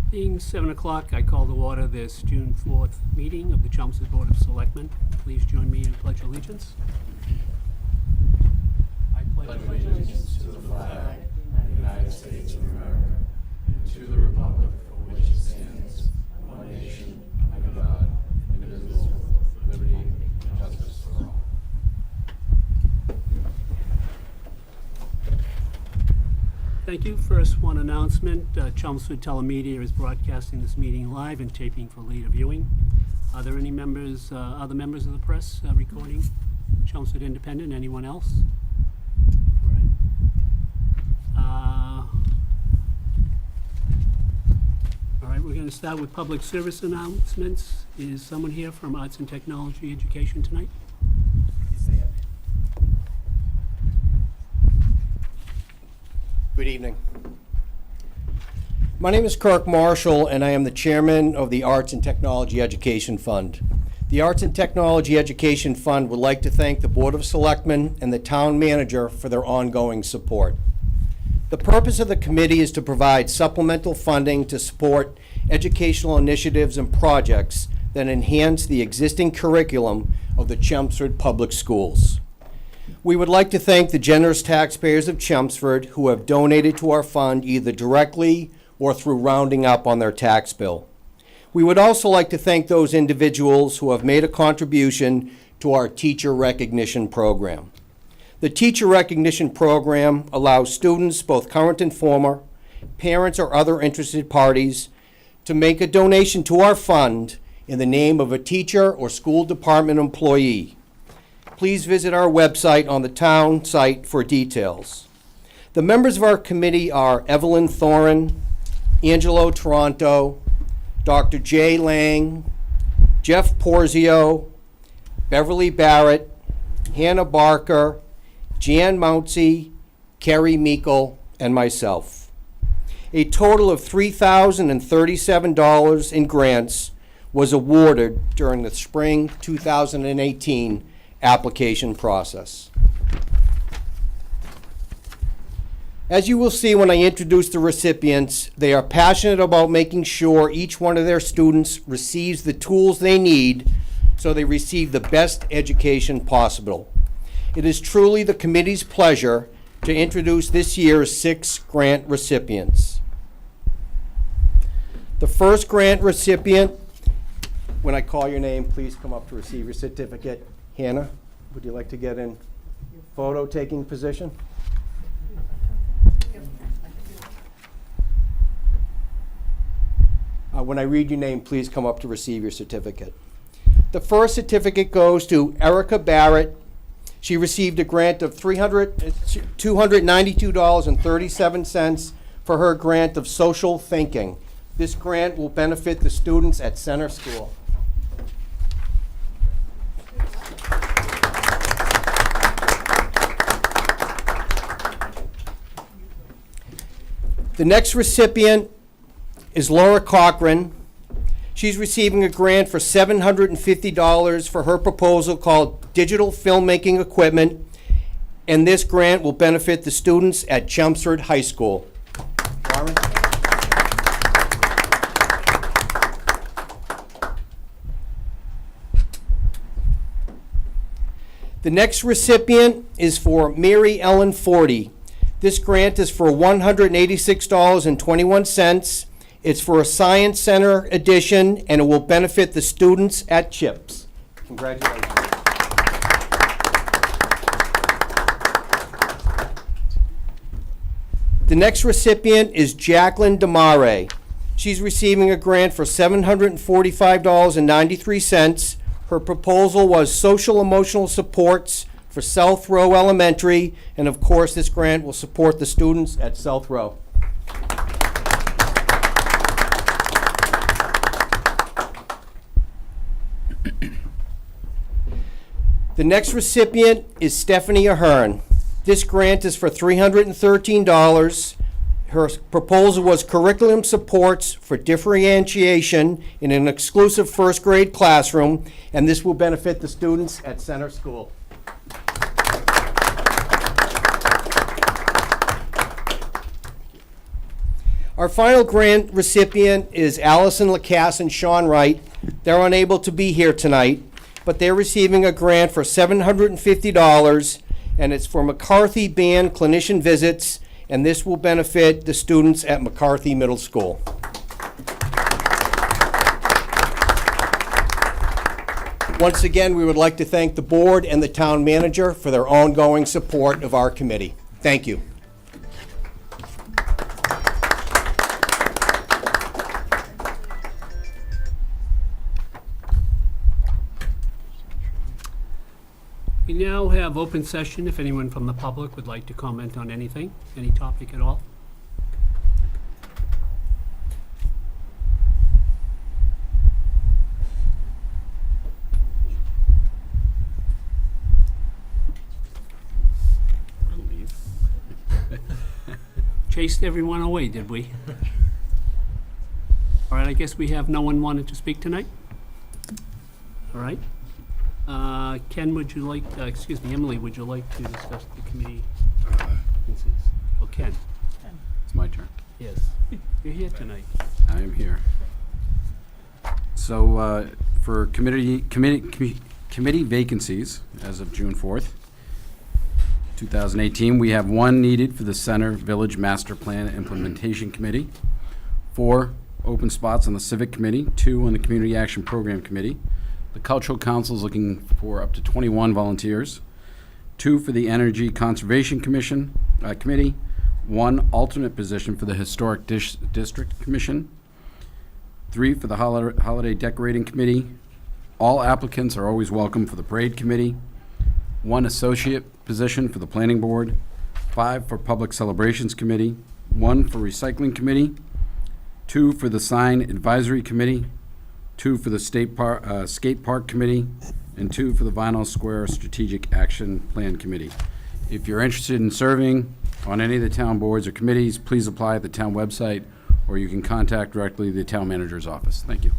Being 7 o'clock, I call to order this June 4th meeting of the Chelmsford Board of Selectmen. Please join me in pledge allegiance. I pledge allegiance to the flag of the United States of America and to the republic for which it stands, one nation, under God, indivisible, with liberty and justice for all. Thank you. First, one announcement. Chelmsford Telemedia is broadcasting this meeting live and taping for later viewing. Are there any members, other members of the press recording Chelmsford Independent? Anyone else? All right, we're going to start with public service announcements. Is someone here from Arts and Technology Education tonight? Good evening. My name is Kirk Marshall, and I am the chairman of the Arts and Technology Education Fund. The Arts and Technology Education Fund would like to thank the Board of Selectmen and the town manager for their ongoing support. The purpose of the committee is to provide supplemental funding to support educational initiatives and projects that enhance the existing curriculum of the Chelmsford Public Schools. We would like to thank the generous taxpayers of Chelmsford who have donated to our fund either directly or through rounding up on their tax bill. We would also like to thank those individuals who have made a contribution to our teacher recognition program. The teacher recognition program allows students, both current and former, parents or other interested parties, to make a donation to our fund in the name of a teacher or school department employee. Please visit our website on the town site for details. The members of our committee are Evelyn Thorin, Angelo Toronto, Dr. Jay Lang, Jeff Porzio, Beverly Barrett, Hannah Barker, Jan Mountzy, Kerry Meikle, and myself. A total of $3,037 in grants was awarded during the spring 2018 application process. As you will see when I introduce the recipients, they are passionate about making sure each one of their students receives the tools they need so they receive the best education possible. It is truly the committee's pleasure to introduce this year's 6 grant recipients. The first grant recipient, when I call your name, please come up to receive your certificate. Hannah, would you like to get in photo taking position? When I read your name, please come up to receive your certificate. The first certificate goes to Erica Barrett. She received a grant of $292.37 for her grant of social thinking. This grant will benefit the students at Center School. The next recipient is Laura Cochran. She's receiving a grant for $750 for her proposal called Digital Filmmaking Equipment. and this grant will benefit the students at Chelmsford High School. Warren? The next recipient is for Mary Ellen Forty. This grant is for $186.21. It's for a Science Center edition, and it will benefit the students at CHIPS. Congratulations. The next recipient is Jacqueline Demare. She's receiving a grant for $745.93. Her proposal was social emotional supports for South Row Elementary, and of course, this grant will support the students at South Row. The next recipient is Stephanie Ahern. This grant is for $313. Her proposal was curriculum supports for differentiation in an exclusive first grade classroom, and this will benefit the students at Center School. Our final grant recipient is Allison Lucas and Sean Wright. They're unable to be here tonight, but they're receiving a grant for $750, and it's for McCarthy Band Clinician Visits, and this will benefit the students at McCarthy Middle School. Once again, we would like to thank the board and the town manager for their ongoing support of our committee. Thank you. We now have open session if anyone from the public would like to comment on anything, any topic at all. Chased everyone away, did we? All right, I guess we have no one wanted to speak tonight? All right. Ken, would you like, Emily, would you like to discuss the committee? Oh, Ken, It's my turn. yes, you're here tonight. I am here. So, for committee vacancies, as of June 4th, 2018, we have one needed for the Center Village Master Plan Implementation Committee, 4 open spots on the Civic Committee, 2 on the Community Action Program Committee. The Cultural Council is looking for up to 21 volunteers, 2 for the Energy Conservation Committee, 1 alternate position for the Historic District Commission, 3 for the Holiday Decorating Committee. All applicants are always welcome for the Parade Committee, 1 associate position for the Planning Board, 5 for Public Celebrations Committee, 1 for Recycling Committee, 2 for the Sign Advisory Committee, 2 for the Skate Park Committee, and 2 for the Vinyl Square Strategic Action Plan Committee. If you're interested in serving on any of the town boards or committees, please apply at the town website, or you can contact directly the town manager's office. Thank you.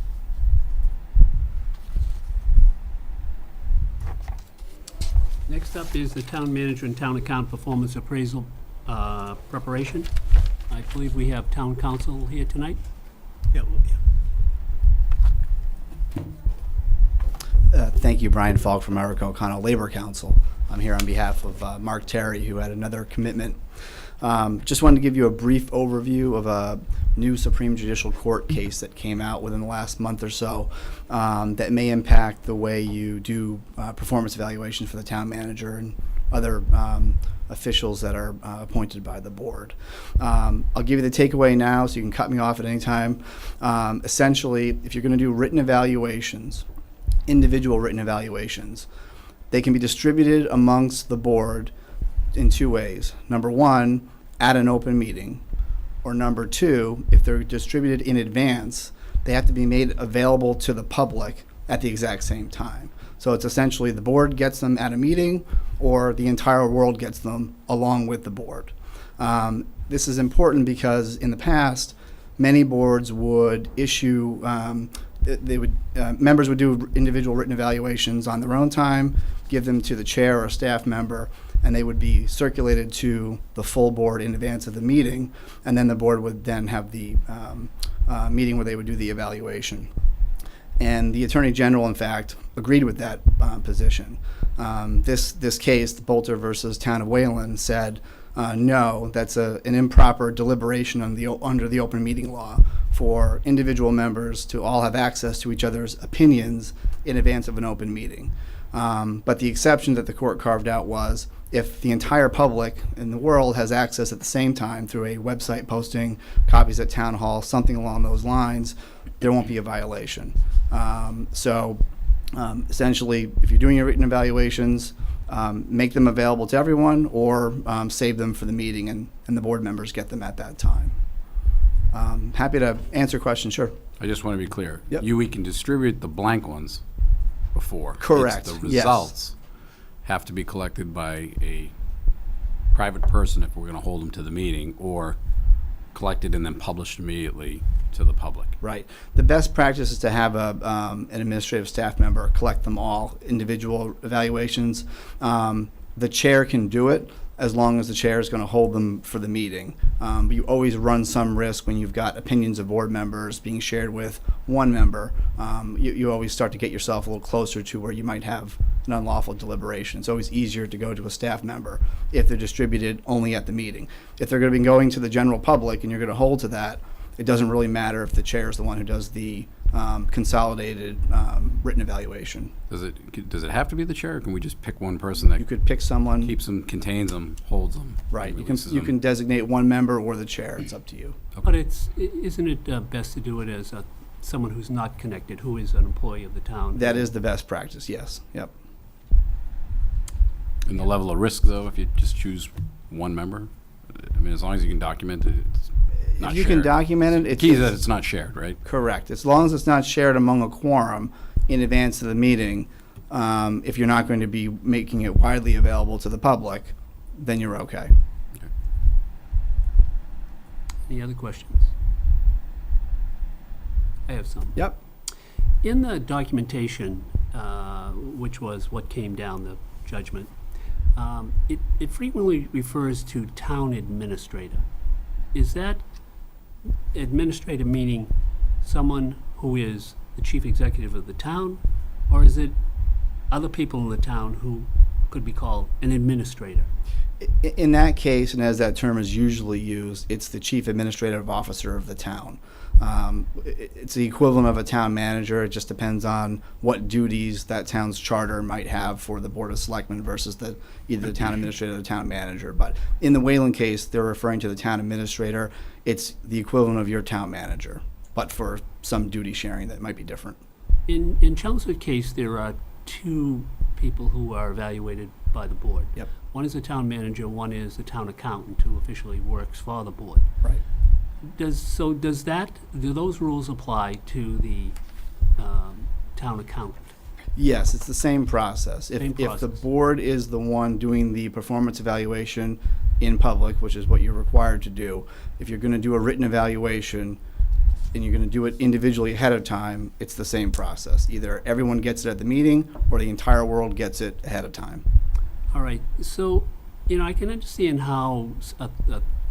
Next up is the town manager and town account performance appraisal preparation. I believe we have town council here tonight. Yeah. Thank you, Brian Falk from Eric O'Connell Labor Council. I'm here on behalf of Mark Terry, who had another commitment. Just wanted to give you a brief overview of a new Supreme Judicial Court case that came out within the last month or so that may impact the way you do performance evaluations for the town manager and other officials that are appointed by the board. I'll give you the takeaway now so you can cut me off at any time. Essentially, if you're going to do written evaluations, individual written evaluations, they can be distributed amongst the board in 2 ways. Number 1, at an open meeting, or number 2, if they're distributed in advance, they have to be made available to the public at the exact same time. So it's essentially the board gets them at a meeting, or the entire world gets them along with the board. This is important because in the past, many boards would issue members would do individual written evaluations on their own time, give them to the chair or staff member, and they would be circulated to the full board in advance of the meeting, and then the board would then have the meeting where they would do the evaluation. And the Attorney General, in fact, agreed with that position. This case, the Bolter versus Town of Wayland, said, no, that's an improper deliberation under the open meeting law for individual members to all have access to each other's opinions in advance of an open meeting. But the exception that the court carved out was if the entire public in the world has access at the same time through a website posting, copies at town hall, something along those lines, there won't be a violation. Essentially, if you're doing your written evaluations, make them available to everyone, or save them for the meeting, and the board members get them at that time. Happy to answer questions, sure. I just want to be clear. Yep. We can distribute the blank ones before. Correct, It's the yes. results have to be collected by a private person if we're going to hold them to the meeting, or collected and then published immediately to the public. Right. The best practice is to have an administrative staff member collect them all, individual evaluations. The chair can do it as long as the chair is going to hold them for the meeting. But you always run some risk when you've got opinions of board members being shared with one member. You always start to get yourself a little closer to where you might have an unlawful deliberation. It's always easier to go to a staff member if they're distributed only at the meeting. If they're going to be going to the general public and you're going to hold to that, it doesn't really matter if the chair is the one who does the consolidated written evaluation. Does it have to be the chair, or can we just pick one person that You could pick someone. keeps them, contains them, holds them? Right. and You releases can them? designate one member or the chair. It's up to you. But isn't it best to do it as someone who's not connected, who is an employee of the town? That is the best practice. Yes. Yep. And the level of risk, though, if you just choose one member? I mean, as long as you can document it, it's not If you shared. can document it, The key is that it's not shared, right? correct. As long as it's not shared among a quorum in advance of the meeting, if you're not going to be making it widely available to the public, then you're okay. Any other questions? I have some. Yep. In the documentation, which was what came down, the judgment, it frequently refers to town administrator. Is that administrator meaning someone who is the chief executive of the town, or is it other people in the town who could be called an administrator? In that case, and as that term is usually used, it's the chief administrative officer of the town. It's the equivalent of a town manager. It just depends on what duties that town's charter might have for the Board of Selectmen versus either the town administrator or the town manager. But in the Wayland case, they're referring to the town administrator. It's the equivalent of your town manager, but for some duty sharing that might be different. In Chelmsford case, there are two people who are evaluated by the board. Yep. One is the town manager, one is the town accountant who officially works for the board. Right. Do those rules apply to the town accountant? Yes, it's the same process. Same If the process. board is the one doing the performance evaluation in public, which is what you're required to do, if you're going to do a written evaluation and you're going to do it individually ahead of time, it's the same process. Either everyone gets it at the meeting or the entire world gets it ahead of time. All right, so, I can understand how a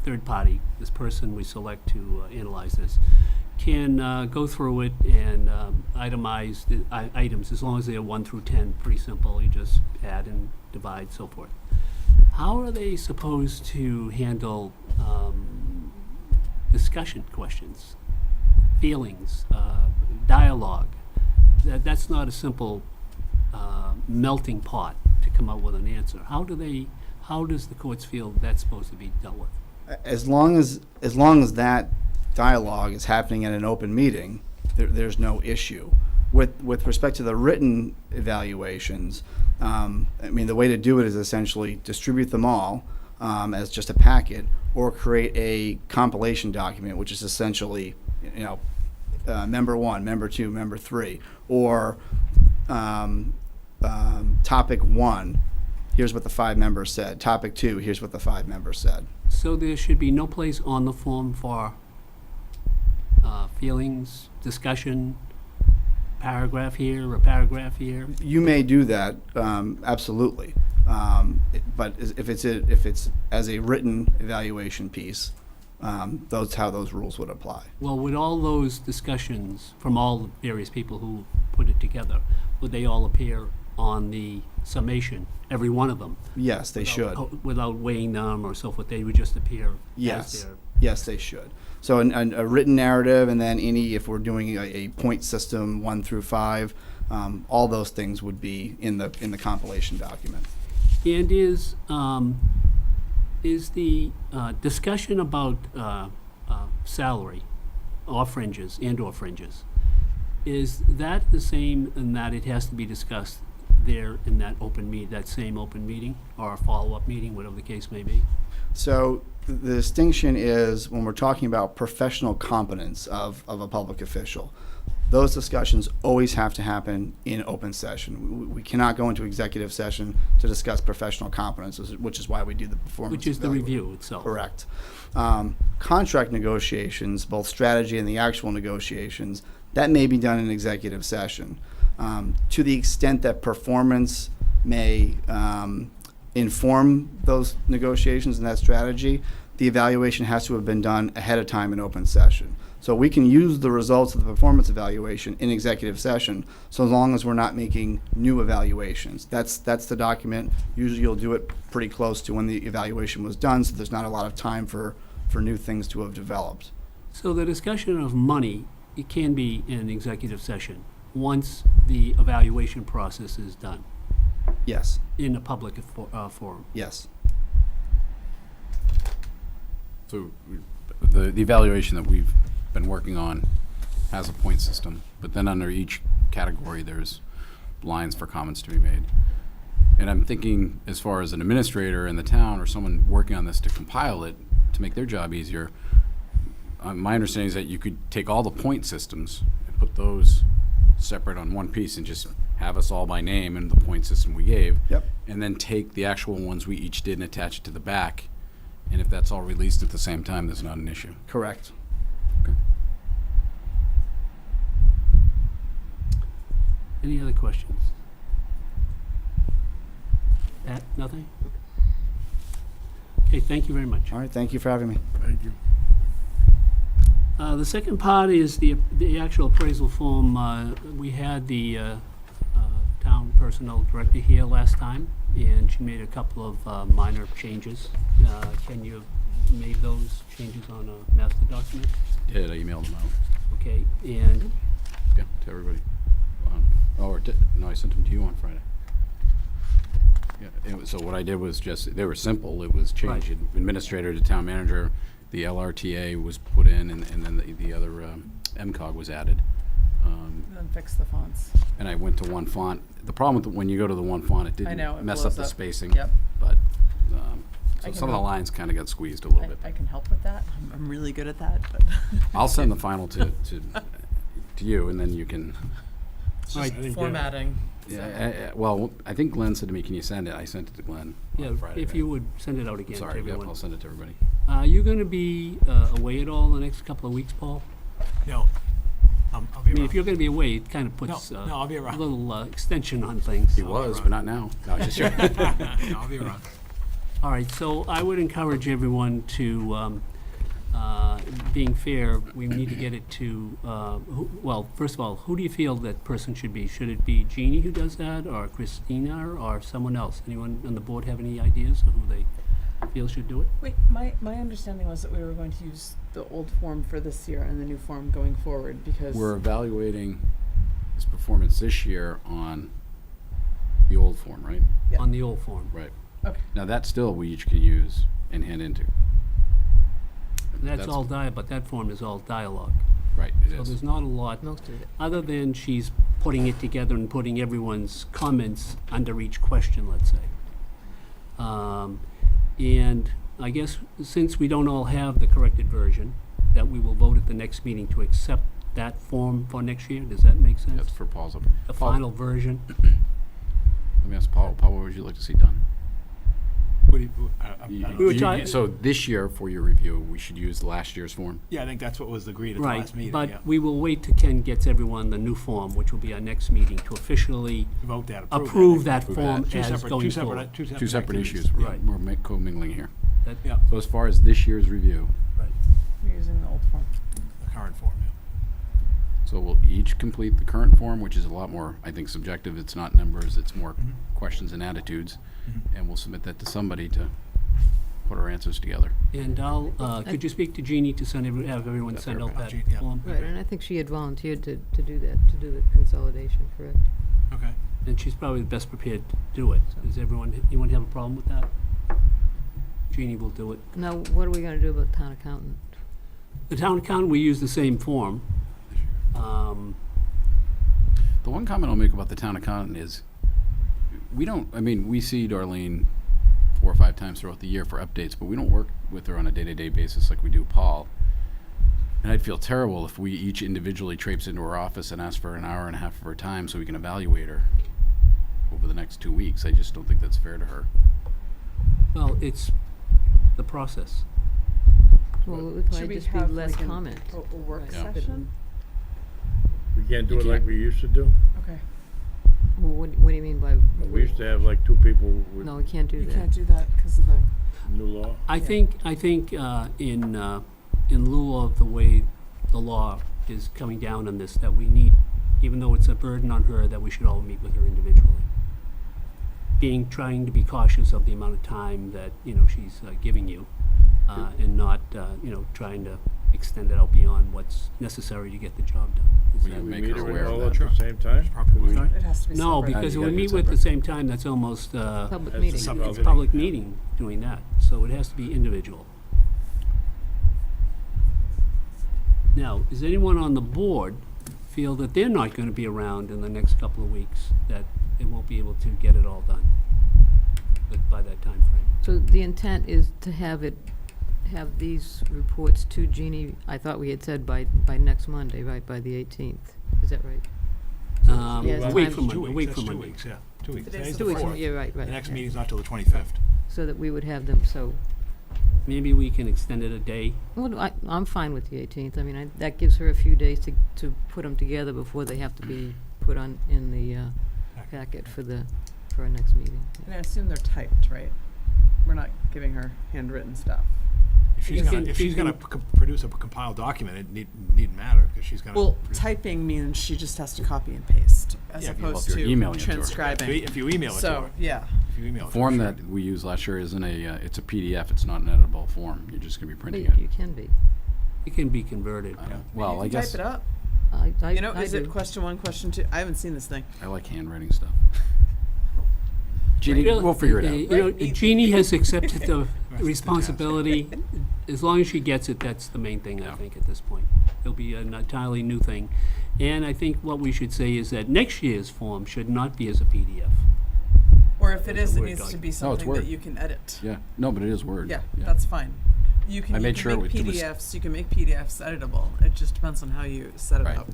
third party, this person we select to analyze this, can go through it and itemize the items, as long as they are 1 through 10, pretty simple, you just add and divide, so forth. How are they supposed to handle discussion questions, feelings, dialogue? That's not a simple melting pot to come up with an answer. How does the courts feel that's supposed to be dealt with? As long as that dialogue is happening at an open meeting, there's no issue. With respect to the written evaluations, the way to do it is essentially distribute them all as just a packet, or create a compilation document, which is essentially, member 1, member 2, member 3, or topic 1, here's what the 5 members said. Topic 2, here's what the 5 members said. So there should be no place on the form for feelings, discussion, paragraph here, a paragraph here? You may do that, absolutely. But if it's as a written evaluation piece, that's how those rules would apply. Well, would all those discussions from all the various people who put it together, would they all appear on the summation, every one of them? Yes, they should. Without weighing them or so forth, they would just appear as Yes, their... yes, they should. So a written narrative, and then if we're doing a point system 1 through 5, all those things would be in the compilation document. And is the discussion about salary or fringes, is that the same in that it has to be discussed there in that same open meeting, or a follow-up meeting, whatever the case may be? So the distinction is when we're talking about professional competence of a public official, those discussions always have to happen in open session. We cannot go into executive session to discuss professional competence, which is why we do the performance Which is the evaluation. review itself. Correct. Contract negotiations, both strategy and the actual negotiations, that may be done in executive session. To the extent that performance may inform those negotiations and that strategy, the evaluation has to have been done ahead of time in open session. So we can use the results of the performance evaluation in executive session, so long as we're not making new evaluations. That's the document. Usually you'll do it pretty close to when the evaluation was done, so there's not a lot of time for new things to have developed. So the discussion of money, it can be in an executive session once the evaluation process is done Yes, in a public forum. yes. So the evaluation that we've been working on has a point system, but then under each category, there's lines for comments to be made. And I'm thinking, as far as an administrator in the town or someone working on this to compile it, to make their job easier, my understanding is that you could take all the point systems and put those separate on one piece and just have us all by name in the point system we gave. Yep. And then take the actual ones we each did and attach it to the back. And if that's all released at the same time, there's not an issue. Correct. Okay. Any other questions? Pat, nothing? Okay, thank you very much. All right, thank you for having me. Thank you. The second part is the actual appraisal form. We had the town personnel director here last time, and she made a couple of minor changes. Can you made those changes on a master document? Did I emailed them out? Okay, and Yeah, to everybody. No, I sent them to you on Friday. Yeah, so what I did was just, they were simple. It was change Right. administrator to town manager. The LRTA was put in, and then the other MCOG was added. And then fix the fonts. And I went to one font. The problem with when you go to the one font, it I know, didn't it mess blows up the up. spacing. Yep. But, I so can some of the help. lines kind of got squeezed a little bit. I can help with that. I'm really good at that, but. I'll send the final to you, and then you can. All right. Formatting. Yeah, well, I think Glenn said to me, can you send it? I sent it to Glenn yeah, on Friday. if right? you would send it out again to Sorry, yep, everyone. I'll send it to everybody. Are you going to be away at all the next couple of weeks, Paul? No, I'll be I mean, around. if you're going to be away, it kind of puts No, I'll be a around. little extension on things. He was, but not now. No, just No, I'll be around. All right, so I would encourage everyone to, being fair, we need to get it to, well, first of all, who do you feel that person should be? Should it be Jeannie who does that, or Christina, or someone else? Anyone on the board have any ideas of who they feel should do it? Wait, my understanding was that we were going to use the old form for this year and the new form going forward because. We're evaluating his performance this year on the old form, right? Yeah. On the old form. Right. Okay. Now, that still we each can use and hand into. That's all but that form is all dialogue. Right, it So is. there's not a lot, Most of it. other than she's putting it together and putting everyone's comments under each question, let's say. And I guess since we don't all have the corrected version, that we will vote at the next meeting to accept that form for next year. Does that make sense? That's for Paul's. The final version? Let me ask Paul, what would you like to see done? What do you, We were talking- So this year for your review, we should use last year's form? yeah, I think that's what was agreed at the Right, last meeting, but yeah. we will wait till Ken gets everyone the new form, which will be our next meeting, to officially Vote that, approve that Approve form that. as going forward. Two Two separate activities. issues. Right. We're co-mingling here. That- Yeah, So as far as this year's review, We're using the old form. the current form, yeah. so we'll each complete the current form, which is a lot more, I think, subjective. It's not numbers, it's more questions and attitudes. And we'll submit that to somebody to put our answers together. And could you speak to Jeannie to have everyone That's send out okay. that Jean, yeah. form? Right, and I think she had volunteered to do that, to do the consolidation, correct? Okay. And she's probably the best prepared to do it. Does anyone have a problem with that? Jeannie will do it. Now, what are we gonna do about town accountant? The town accountant, we use the same form. The one comment I'll make about the town accountant is, we see Darlene 4 or 5 times throughout the year for updates, but we don't work with her on a day-to-day basis like we do Paul. And I'd feel terrible if we each individually traipse into her office and ask for an hour and a half of her time so we can evaluate her over the next 2 weeks. I just don't think that's fair to her. Well, it's the process. Well, it would Should probably we just be have less like comment. a work Yeah. session? We can't do You it like can't. we used to do? Okay. Well, what do you mean by, We used to have like 2 people with no, we can't do You that. can't do that because of the, new law. I think in lieu of the way the law is coming down on this, that we need, even though it's a burden on her, that we should all meet with her individually. Trying to be cautious of the amount of time that, she's giving you, and not, trying to extend it out beyond what's necessary to get the job done. Is We that- can We make meet her her aware all of at that. the same time? Probably. Sorry? it has to be separate. No, because you if we gotta meet get with the separate. same time, that's almost, Public That's meeting. the it's a Public public meeting, meeting doing that, so it has to be individual. Now, does anyone on the board feel that they're not gonna be around in the next couple of weeks, that they won't be able to get it all done by that time frame? So the intent is to have these reports to Jeannie, I thought we had said by next Monday, right, by the 18th. Is that right? Yes, A week time- from Two Monday, a weeks, week that's from 2 Monday. weeks, yeah, 2 weeks. Today's Today's the the Two weeks, 4th. yeah, right, The right. next yeah. meeting's not till the 25th. So that we would have them, so, Maybe we can extend it a day. well, I'm fine with the 18th. I mean, that gives her a few days to put them together before they have to be put on, in the packet for our next meeting. And I assume they're typed, right? We're not giving her handwritten stuff. If You she's can- gonna, if you she's gonna can- produce a compiled document, it needn't matter, because she's gonna. Well, produce- typing means she just has to copy and paste as Yeah, if you- opposed if you're to emailing it to her. transcribing. If you email it to So, her, yeah. if you email it The to her, form sure. that we used last year isn't it's a PDF, it's not an editable form. You're just gonna be But printing you it. can be. It can be converted. Well, You I can guess type it up. I You know, I is it do. question 1, question 2? I haven't seen this thing. I like handwriting stuff. Jeannie, Really, we'll figure it uh, out. You know, Right. Jeannie has accepted the Right, the responsibility. As long as she gets it, that's the main thing, I Yeah. think, at this point. It'll be an entirely new thing. And I think what we should say is that next year's form should not be as a PDF. Or if it It's is, a it Word needs to document. be No, it's something Word. that you can edit. Yeah, no, but it is Word. Yeah, that's fine. You can, I you made can sure make it was- PDFs, you can make PDFs editable. It just depends on how you set it Right. up.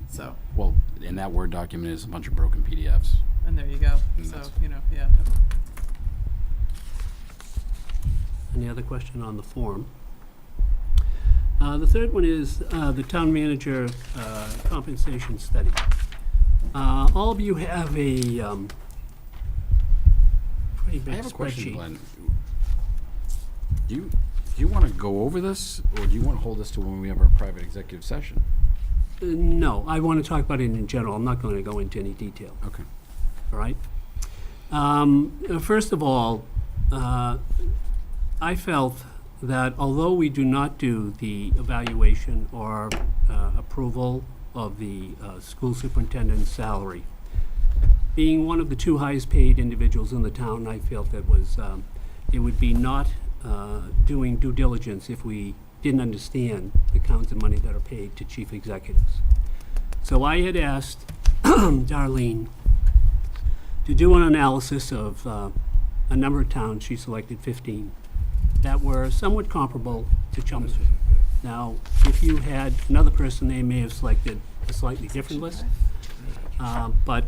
So, Well, and that Word document is a bunch of broken PDFs. and there you go. And So, that's- yeah. Any other question on the form? The third one is the town manager compensation study. All of you have a pretty I big have a question, spreadsheet. Glenn. Do you want to go over this, or do you want to hold this to when we have our private executive session? No, I want to talk about it in general. I'm not going to go into any detail. Okay. All right? First of all, I felt that although we do not do the evaluation or approval of the school superintendent's salary, being one of the 2 highest paid individuals in the town, I felt that it would be not doing due diligence if we didn't understand the kinds of money that are paid to chief executives. So I had asked Darlene to do an analysis of a number of towns. She selected 15 that were somewhat comparable to Chelmsford. Now, if you had another person, they may have selected a slightly different list. But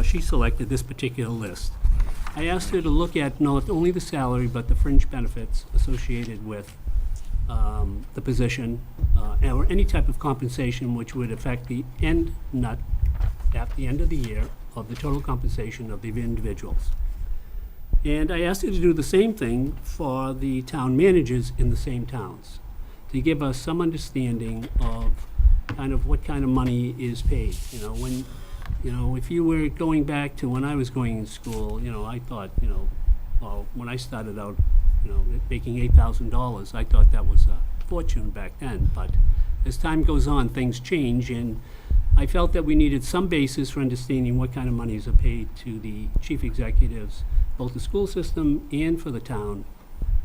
she selected this particular list. I asked her to look at not only the salary, but the fringe benefits associated with the position, or any type of compensation which would affect the end nut at the end of the year of the total compensation of the individuals. And I asked her to do the same thing for the town managers in the same towns, to give us some understanding of kind of what kind of money is paid. If you were going back to when I was going in school, I thought, when I started out, making $8,000, I thought that was a fortune back then. But as time goes on, things change, and I felt that we needed some basis for understanding what kind of monies are paid to the chief executives, both the school system and for the town,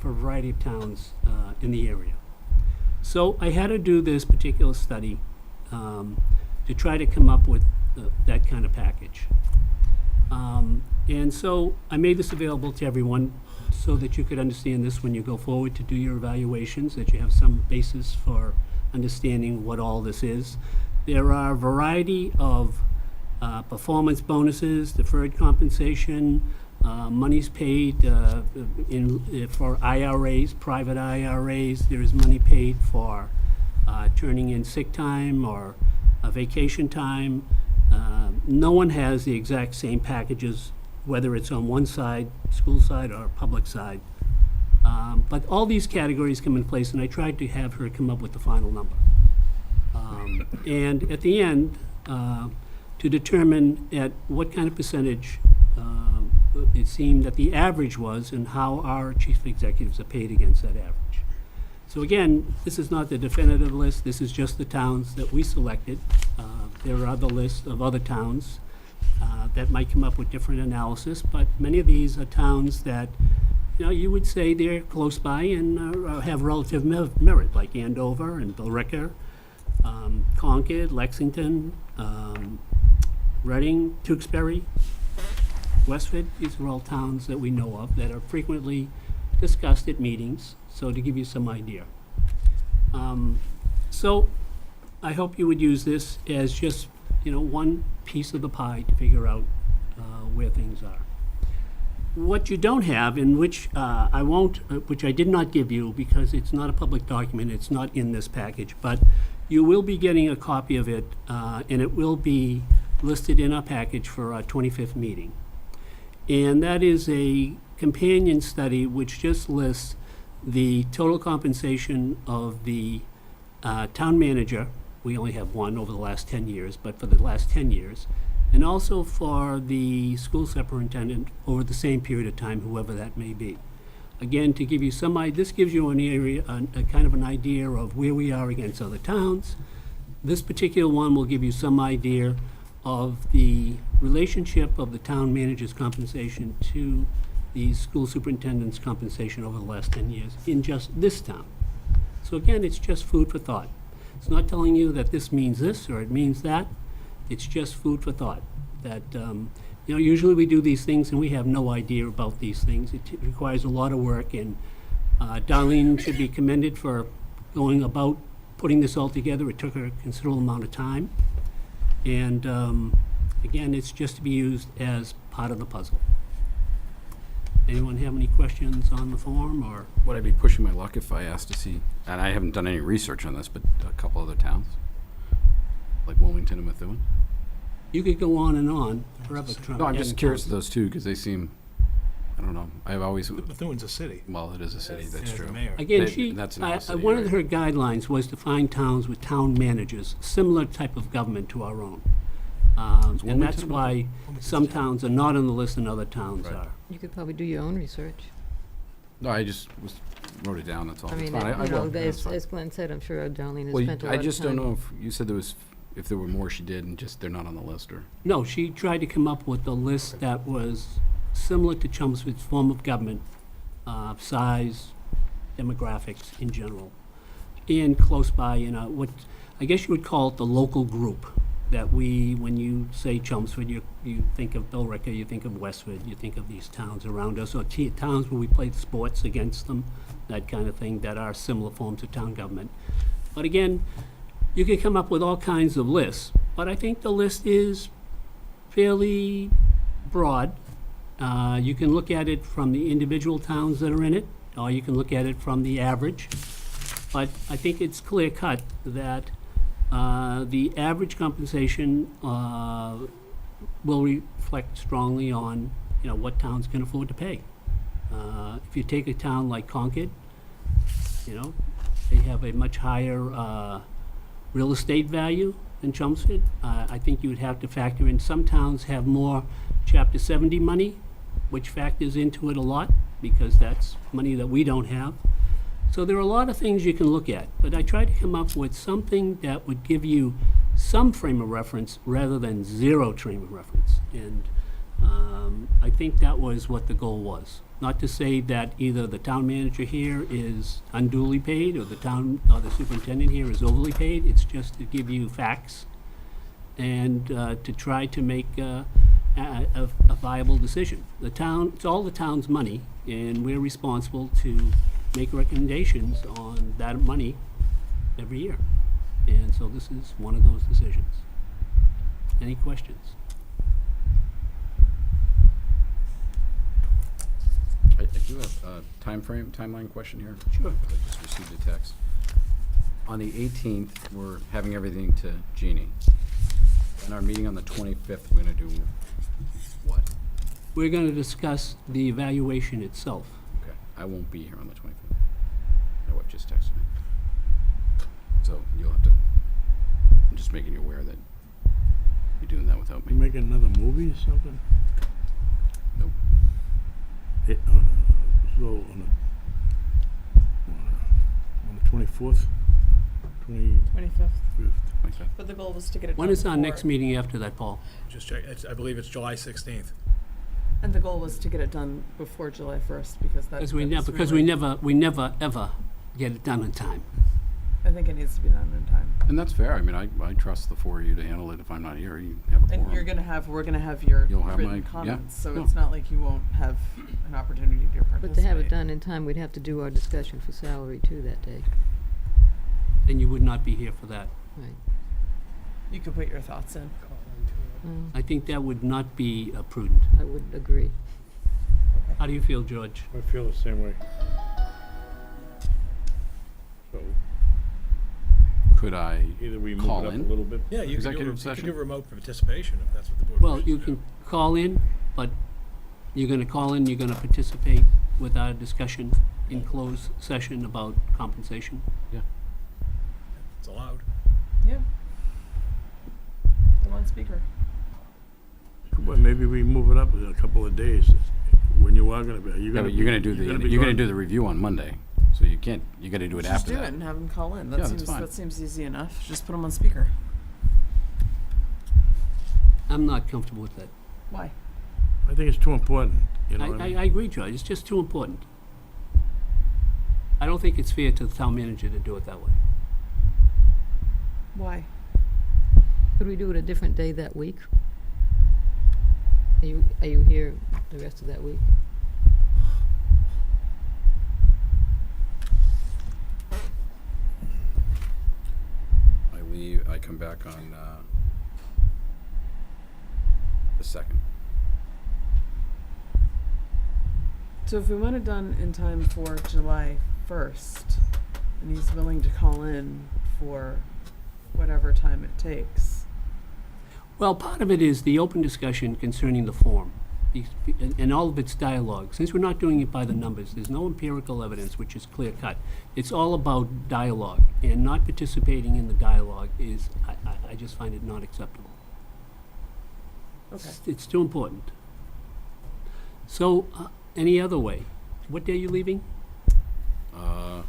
for a variety of towns in the area. So I had to do this particular study to try to come up with that kind of package. And so I made this available to everyone so that you could understand this when you go forward to do your evaluations, that you have some basis for understanding what all this is. There are a variety of performance bonuses, deferred compensation, monies paid for IRAs, private IRAs. There is money paid for turning in sick time or vacation time. No one has the exact same packages, whether it's on one side, school side, or public side. But all these categories come in place, and I tried to have her come up with the final number. And at the end, to determine at what kind of percentage it seemed that the average was and how our chief executives are paid against that average. So again, this is not the definitive list. This is just the towns that we selected. There are other lists of other towns that might come up with different analysis, but many of these are towns that, you would say they're close by and have relative merit, like Andover and Billerica, Concord, Lexington, Reading, Tewksbury, Westford. These are all towns that we know of that are frequently discussed at meetings, so to give you some idea. So I hope you would use this as just, one piece of the pie to figure out where things are. What you don't have, and which which I did not give you because it's not a public document, it's not in this package, but you will be getting a copy of it, and it will be listed in our package for our 25th meeting. And that is a companion study which just lists the total compensation of the town manager. We only have one over the last 10 years, but for the last 10 years, and also for the school superintendent over the same period of time, whoever that may be. Again, to give you some idea, this gives you a kind of an idea of where we are against other towns. This particular one will give you some idea of the relationship of the town manager's compensation to the school superintendent's compensation over the last 10 years in just this town. So again, it's just food for thought. It's not telling you that this means this or it means that. It's just food for thought. That, usually we do these things and we have no idea about these things. It requires a lot of work, and Darlene should be commended for going about putting this all together. It took her a considerable amount of time. And again, it's just to be used as part of the puzzle. Anyone have any questions on the form, or? Would I be pushing my luck if I asked to see, and I haven't done any research on this, but a couple other towns, like Wilmington and Methuen? You could go on and on forever. No, I'm just curious of those two, because they seem, I don't know, I've always, Methuen's a city. well, it is a city, that's Yeah, the true. mayor. Again, That's not a city, one of right? her guidelines was to find towns with town managers, similar type of government to our own. And that's Wilmington? why some towns are not on the list and other towns Right. are. You could probably do your own research. No, I just wrote it down, that's all. I It's mean, fine. I will. That's as fine. as Glenn said, I'm sure Darlene has Well, spent a lot I of time. just don't know if, you said if there were more she did and just they're not on the list, or? No, she tried to come up with a list that was similar to Chelmsford's form of government, size, demographics in general, and close by, what I guess you would call it the local group. That when you say Chelmsford, you think of Billerica, you think of Westford, you think of these towns around us, or towns where we play sports against them, that kind of thing, that are similar forms of town government. But again, you can come up with all kinds of lists, but I think the list is fairly broad. You can look at it from the individual towns that are in it, or you can look at it from the average. But I think it's clear cut that the average compensation will reflect strongly on, what towns can afford to pay. If you take a town like Concord, they have a much higher real estate value than Chelmsford. I think you would have to factor in, some towns have more Chapter 70 money, which factors into it a lot, because that's money that we don't have. So there are a lot of things you can look at, but I try to come up with something that would give you some frame of reference rather than zero frame of reference. And I think that was what the goal was. Not to say that either the town manager here is unduly paid or the superintendent here is overly paid. It's just to give you facts and to try to make a viable decision. It's all the town's money, and we're responsible to make recommendations on that money every year. And so this is one of those decisions. Any questions? I do have a timeline question here. Sure. I just received a text. On the 18th, we're having everything to Jeannie. In our meeting on the 25th, we're gonna do what? We're going to discuss the evaluation itself. Okay, I won't be here on the 25th. My wife just texted me. So you'll have to, I'm just making you aware that you're doing that without You me. making another movie or something? Nope. So on the 24th, 25th. 25th. But the goal was to get it done When is our before- next meeting after that, Paul? Just check, I believe it's July 16th. And the goal was to get it done before July 1st, because that's Because we never, ever get it done in time. I think it needs to be done in time. And that's fair. I mean, I trust the four of you to handle it. If I'm not here, you have a forum. And we're gonna have your You'll have written my- yeah, comments, so no. it's not like you won't have an opportunity to participate. But to have it done in time, we'd have to do our discussion for salary too that day. And you would not be here for that. Right. You could put your thoughts in. Well, I think that would not be prudent. I would agree. How do you feel, George? I feel the same way. So Could I either we move call it up in? a little bit. Yeah, you Executive can session. do remote participation if that's what the board Well, wishes you to can do. call in, but you're going to call in, you're going to participate with our discussion in closed session about compensation. It's allowed. Yeah. Put 'em on speaker. Well, maybe we move it up a couple of days when you are gonna be. Yeah, but you're gonna do the review on Monday, so you can't. You got to do it Just after do that. it and have them call in. Yeah, that's fine. That seems easy enough. Just put them on speaker. I'm not comfortable with that. Why? I think it's too important, you know what I mean? I agree, George, it's just too important. I don't think it's fair to the town manager to do it that way. Why? Could we do it a different day that week? Are you here the rest of that week? I come back on the 2nd. So if we want it done in time for July 1st, and he's willing to call in for whatever time it takes. Well, part of it is the open discussion concerning the form, and all of its dialogue. Since we're not doing it by the numbers, there's no empirical evidence, which is clear cut. It's all about dialogue, and not participating in the dialogue is, I just find it not acceptable. Okay. It's too important. So, any other way? What day are you leaving? I'm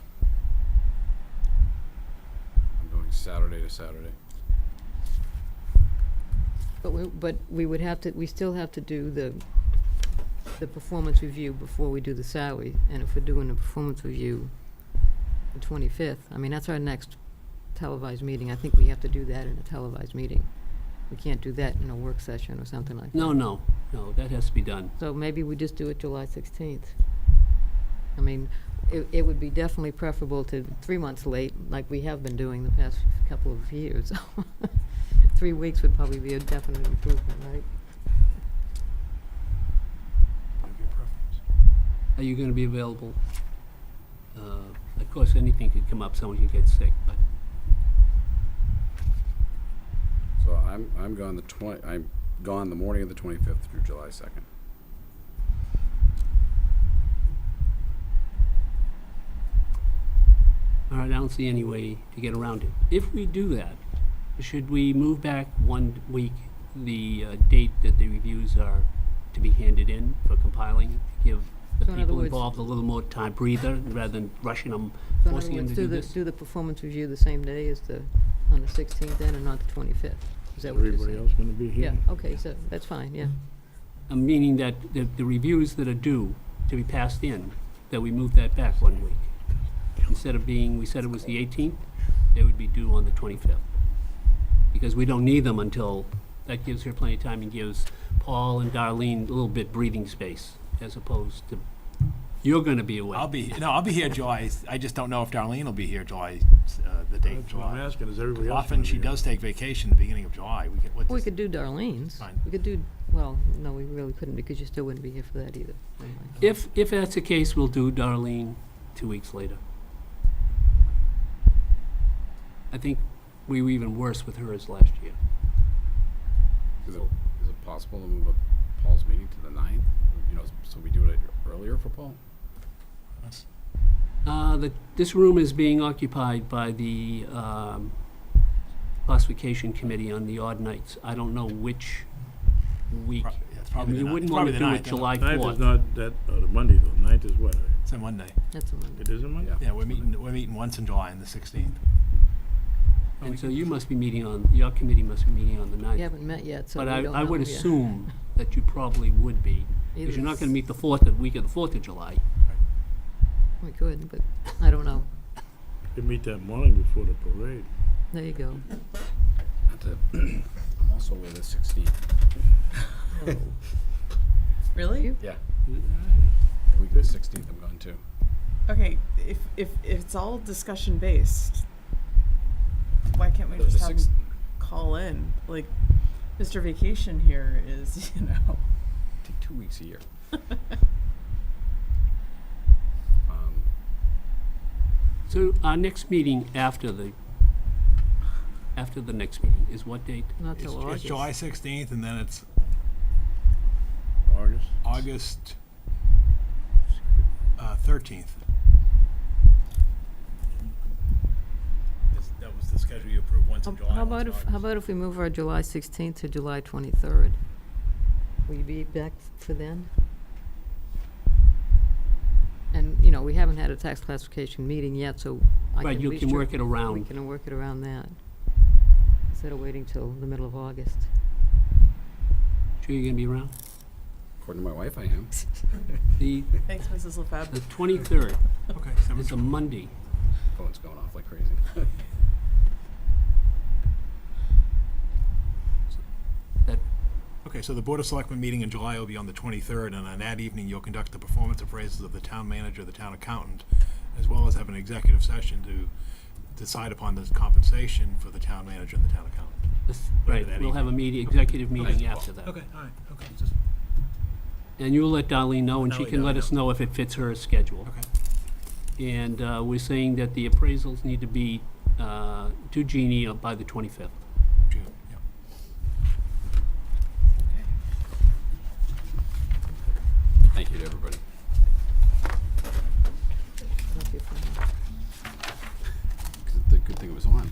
going Saturday to Saturday. But we would have to, we still have to do the performance review before we do the salary. And if we're doing the performance review the 25th, I mean, that's our next televised meeting. I think we have to do that in a televised meeting. We can't do that in a work session or something like that. No, that has to be done. So maybe we just do it July 16th. I mean, it would be definitely preferable to 3 months late, like we have been doing the past couple of years. 3 weeks would probably be a definite improvement, right? Are you gonna be available? Of course, anything could come up, someone could get sick, but So I'm gone I'm gone the morning of the 25th through July 2nd. all right, I don't see any way to get around it. If we do that, should we move back 1 week the date that the reviews are to be handed in for compiling? Give the So in other people words- involved a little more time breather rather than rushing them, So in other forcing them words, to do this? do the performance review the same day as on the 16th then, and not the 25th? Is that what you're Everybody saying? else gonna be here? Yeah, okay, so that's fine, yeah. Meaning that the reviews that are due to be passed in, that we move that back 1 week. Instead of being, we said it was the 18th, they would be due on the 25th. Because we don't need them until, that gives her plenty of time and gives Paul and Darlene a little bit breathing space, as opposed to, you're gonna be away. I'll be here July, I just don't know if Darlene will be here July, the date of That's what I'm July. asking, is everybody else Often gonna she be here? does take vacation the beginning of July. We could do Darlene's. Fine. We could do, well, no, we really couldn't, because you still wouldn't be here for that either. Never mind. If that's the case, we'll do Darlene 2 weeks later. I think we were even worse with hers last year. Is it possible to move up Paul's meeting to the 9th? You know, so we do it earlier for Paul? This room is being occupied by the classification committee on the odd nights. I don't know which week. It's I probably mean, the you wouldn't it's want to probably the do it 9th, July Ninth is 4th. not that, the Monday though, ninth is what? It's a Monday. That's a Monday. It is a Monday? Yeah. Yeah, we're meeting once in July on the 16th. And so you must be meeting on, your committee must be meeting on the 9th. We haven't met yet, so we But don't know. I would yeah. assume that you probably would be, because you're not gonna meet the 4th, the week of the 4th of July. We could, but I don't know. They meet that morning before the parade. There you go. I'm also away the 16th. Really? Yeah. The week of the 16th I'm gone too. Okay, if it's all discussion based, why can't we The just have 'em sixth- call in? Like, Mr. Vacation here is, Take 2 weeks a year. So our next meeting after the next meeting is what date? Not till It's August. July 16th, and then it's August? August 13th. That was the schedule you approved once in July. How once in about August. if we move our July 16th to July 23rd? Will you be back for then? And, we haven't had a tax classification meeting yet, so I can Right, at you least can try- work it around. We can work it around that, instead of waiting till the middle of August. Sure you're gonna be around? According to my wife, I am. The thanks, Mrs. LaFab. 23rd Okay, is a Monday. Phone's going off like crazy. That, Okay, so the Board of Selectmen meeting in July will be on the 23rd, and on that evening, you'll conduct the performance appraisals of the town manager, the town accountant, as well as have an executive session to decide upon the compensation for the town manager and the town accountant. right, that we'll have a evening. executive meeting after that. Okay, all right, okay, just, And you'll let Darlene know, and she Darlene can know, let yeah. us know if it fits her schedule. okay. And we're saying that the appraisals need to be to Jeannie by the 25th. June, yeah. Thank you to everybody. That'd be fine. 'Cause it's a good thing it was on.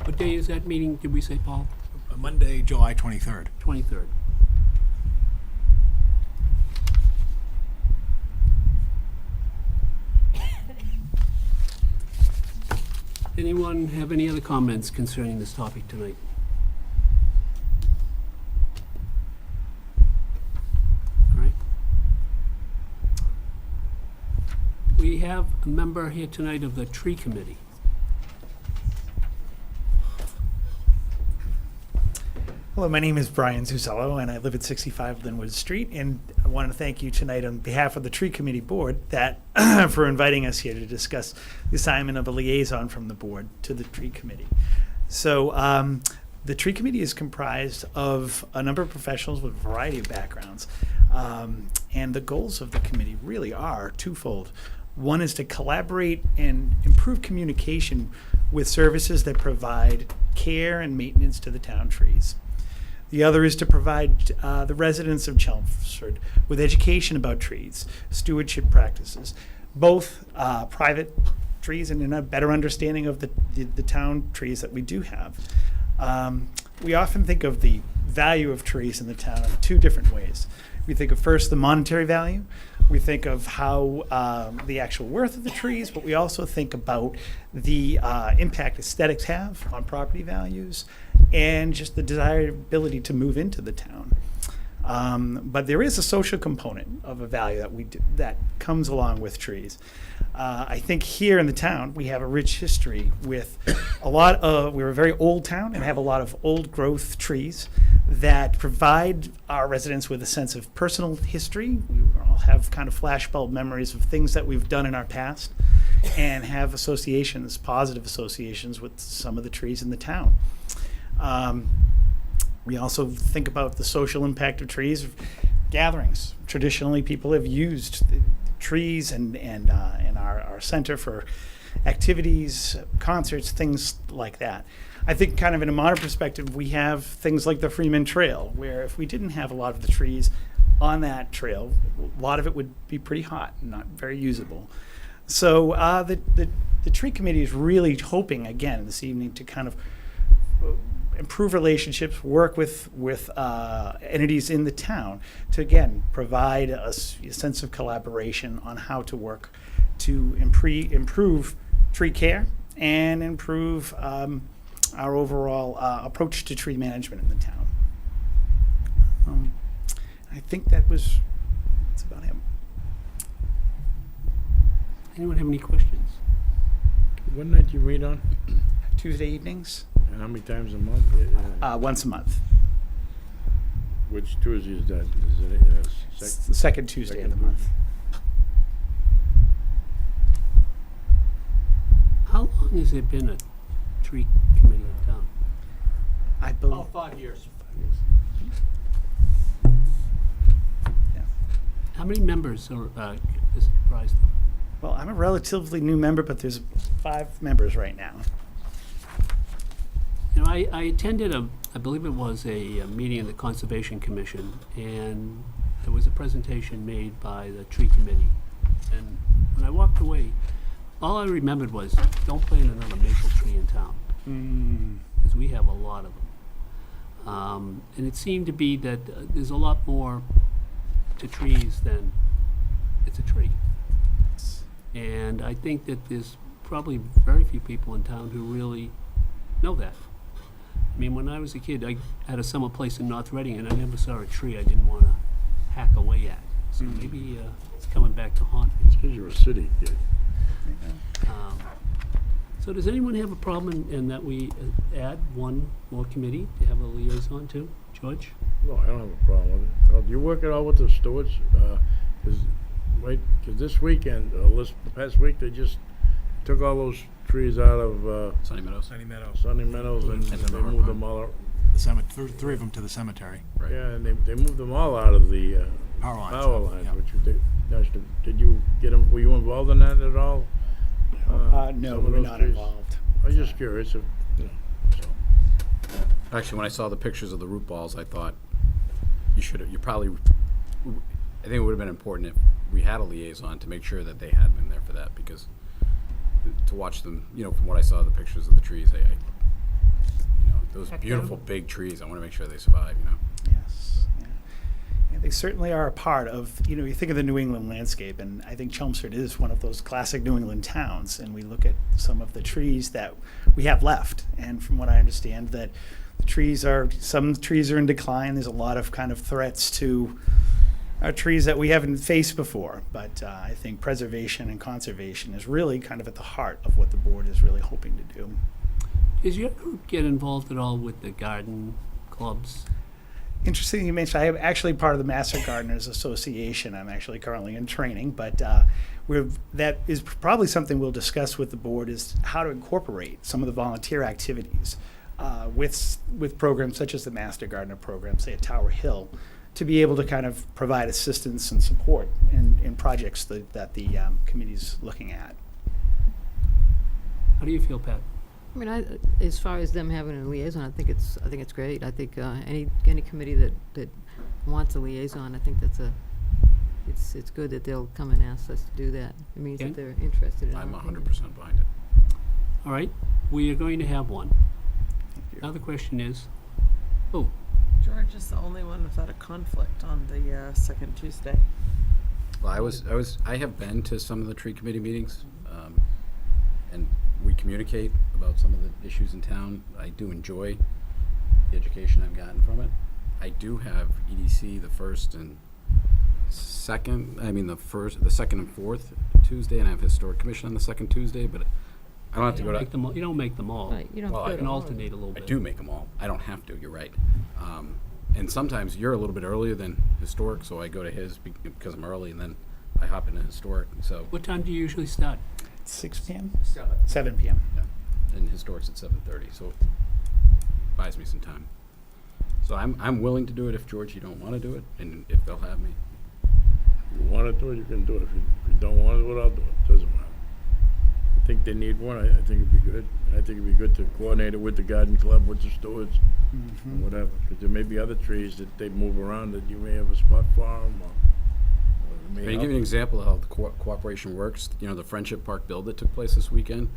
What day is that meeting, did we say, Paul? Monday, July 23rd. 23rd. Anyone have any other comments concerning this topic tonight? All right. We have a member here tonight of the tree committee. Hello, my name is Brian Zuzello, and I live at 65 Linwood Street. And I want to thank you tonight on behalf of the Tree Committee Board that for inviting us here to discuss the assignment of a liaison from the board to the Tree Committee. So the Tree Committee is comprised of a number of professionals with a variety of backgrounds. And the goals of the committee really are twofold. One is to collaborate and improve communication with services that provide care and maintenance to the town trees. The other is to provide the residents of Chelmsford with education about trees, stewardship practices, both private trees and a better understanding of the town trees that we do have. We often think of the value of trees in the town in two different ways. We think of first the monetary value. We think of how the actual worth of the trees, but we also think about the impact aesthetics have on property values and just the desirability to move into the town. But there is a social component of a value that comes along with trees. I think here in the town, we have a rich history with we're a very old town and have a lot of old growth trees that provide our residents with a sense of personal history. We all have kind of flashbulb memories of things that we've done in our past and have associations, positive associations with some of the trees in the town. We also think about the social impact of trees, gatherings. Traditionally, people have used the trees and our center for activities, concerts, things like that. I think kind of in a modern perspective, we have things like the Freeman Trail, where if we didn't have a lot of the trees on that trail, a lot of it would be pretty hot and not very usable. So the Tree Committee is really hoping, again, this evening to kind of improve relationships, work with entities in the town to, again, provide a sense of collaboration on how to work to improve tree care and improve our overall approach to tree management in the town. I think that's about it. Anyone have any questions? What night do you meet on? Tuesday evenings, And how many times a month? once a month. Which Tuesday is that? Is it It's the second Tuesday of the month. How long has there been a tree committee in town? I believe. 5 years. Yeah. How many members is it comprised of? Well, I'm a relatively new member, but there's 5 members right now. You know, I attended I believe it was a meeting of the Conservation Commission, and there was a presentation made by the tree committee. And when I walked away, all I remembered was, don't plant another maple tree in town, because we have a lot of them. And it seemed to be that there's a lot more to trees than it's a tree. And I think that there's probably very few people in town who really know that. I mean, when I was a kid, I had a summer place in North Reading, and I never saw a tree I didn't want to hack away at. So maybe it's coming back to haunt me. because you're a city kid. So does anyone have a problem in that we add one more committee to have a liaison to? George? No, I don't have a problem with it. Do you work at all with the Stewarts? Because this weekend, the past week, they just took all those trees out of Sunny Meadows. Sunny Meadows. Sunny Meadows and And they the River moved them Pond. all out. Three of them to the cemetery. Right. Yeah, and they moved them all out of the Power lines. power lines, Yeah. which did you get them, were you involved in that at all? No, some of we're those not trees? involved. I was just curious if, Actually, when I saw the pictures of the root balls, I thought you probably, I think it would have been important if we had a liaison to make sure that they had been there for that, because to watch them, from what I saw, the pictures of the trees, those beautiful big trees, I want to make sure they survive, Yes. Yeah, they certainly are a part of, you think of the New England landscape, and I think Chelmsford is one of those classic New England towns, and we look at some of the trees that we have left, and from what I understand, that some trees are in decline. There's a lot of kind of threats to our trees that we haven't faced before, but I think preservation and conservation is really kind of at the heart of what the board is really hoping to do. Does your group get involved at all with the garden clubs. Interesting you mentioned, I am actually part of the Master Gardeners Association. I'm actually currently in training, but that is probably something we'll discuss with the board, is how to incorporate some of the volunteer activities with programs such as the Master Gardener program, say at Tower Hill, to be able to kind of provide assistance and support in projects that the committee's looking at. How do you feel, Pat? I mean, as far as them having a liaison, I think it's great. I think any committee that wants a liaison, I think it's good that they'll come and ask us to do that. It means Okay. that they're interested in I'm our 100% behind it. All right, we are going to have one. Now the question is, George is the only one without a conflict on the second Tuesday. Well, I have been to some of the tree committee meetings, and we communicate about some of the issues in town. I do enjoy the education I've gotten from it. I do have EDC the second and fourth Tuesday, and I have Historic Commission on the second Tuesday, but I don't have to go to. you don't make them all. Right, you don't Well, have You to can go to all of alternate a them. little I bit. do make them all. I don't have to, you're right. And sometimes you're a little bit earlier than Historic, so I go to his because I'm early, and then I hop into Historic, so. What time do you usually start? 6 p.m.? 7 p.m. Yeah, and Historic's at 7:30, so it buys me some time. So I'm willing to do it if, George, you don't want to do it, and if they'll have me. If you wanna do it, you can do it. If you don't wanna do it, I'll do it. Doesn't matter. I think they need one. I think it'd be good. I think it'd be good to coordinate it with the garden club, with the stewards, and whatever. Because there may be other trees that they move around that you may have a spot for them, or it may Can I help. give you an example of how the cooperation works? You know, the Friendship Park build that took place this weekend,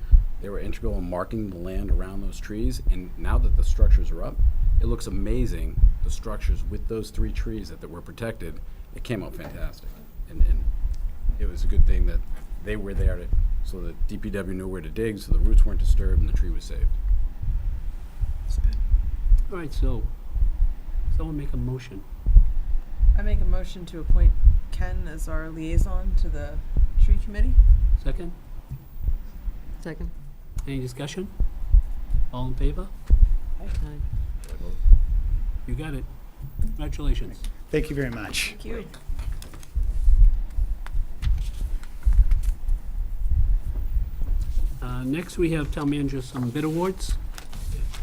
they were integral in marking the land around those trees, and now that the structures are up, it looks amazing, the structures with those 3 trees that were protected. It came out fantastic, and it was a good thing that they were there so that DPW knew where to dig, so the roots weren't disturbed and the tree was saved. All right, so someone make a motion. I make a motion to appoint Ken as our liaison to the tree committee. Second? Second? Any discussion? All in favor? Aye. You got it. Congratulations. Thank you very much. Thank you. Next, we have town manager some bid awards.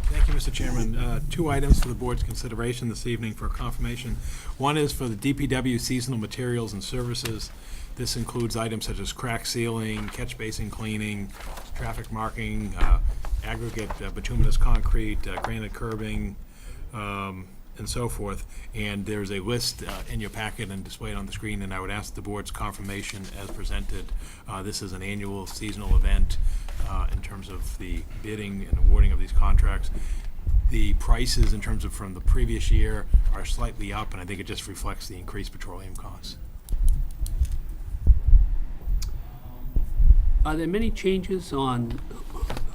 Thank you, Mr. Chairman. 2 items for the board's consideration this evening for confirmation. One is for the DPW seasonal materials and services. This includes items such as crack sealing, catch basin cleaning, traffic marking, aggregate bituminous concrete, granite curbing, and so forth. And there's a list in your packet and displayed on the screen, and I would ask the board's confirmation as presented. This is an annual seasonal event in terms of the bidding and awarding of these contracts. The prices in terms of from the previous year are slightly up, and I think it just reflects the increased petroleum costs. Are there many changes on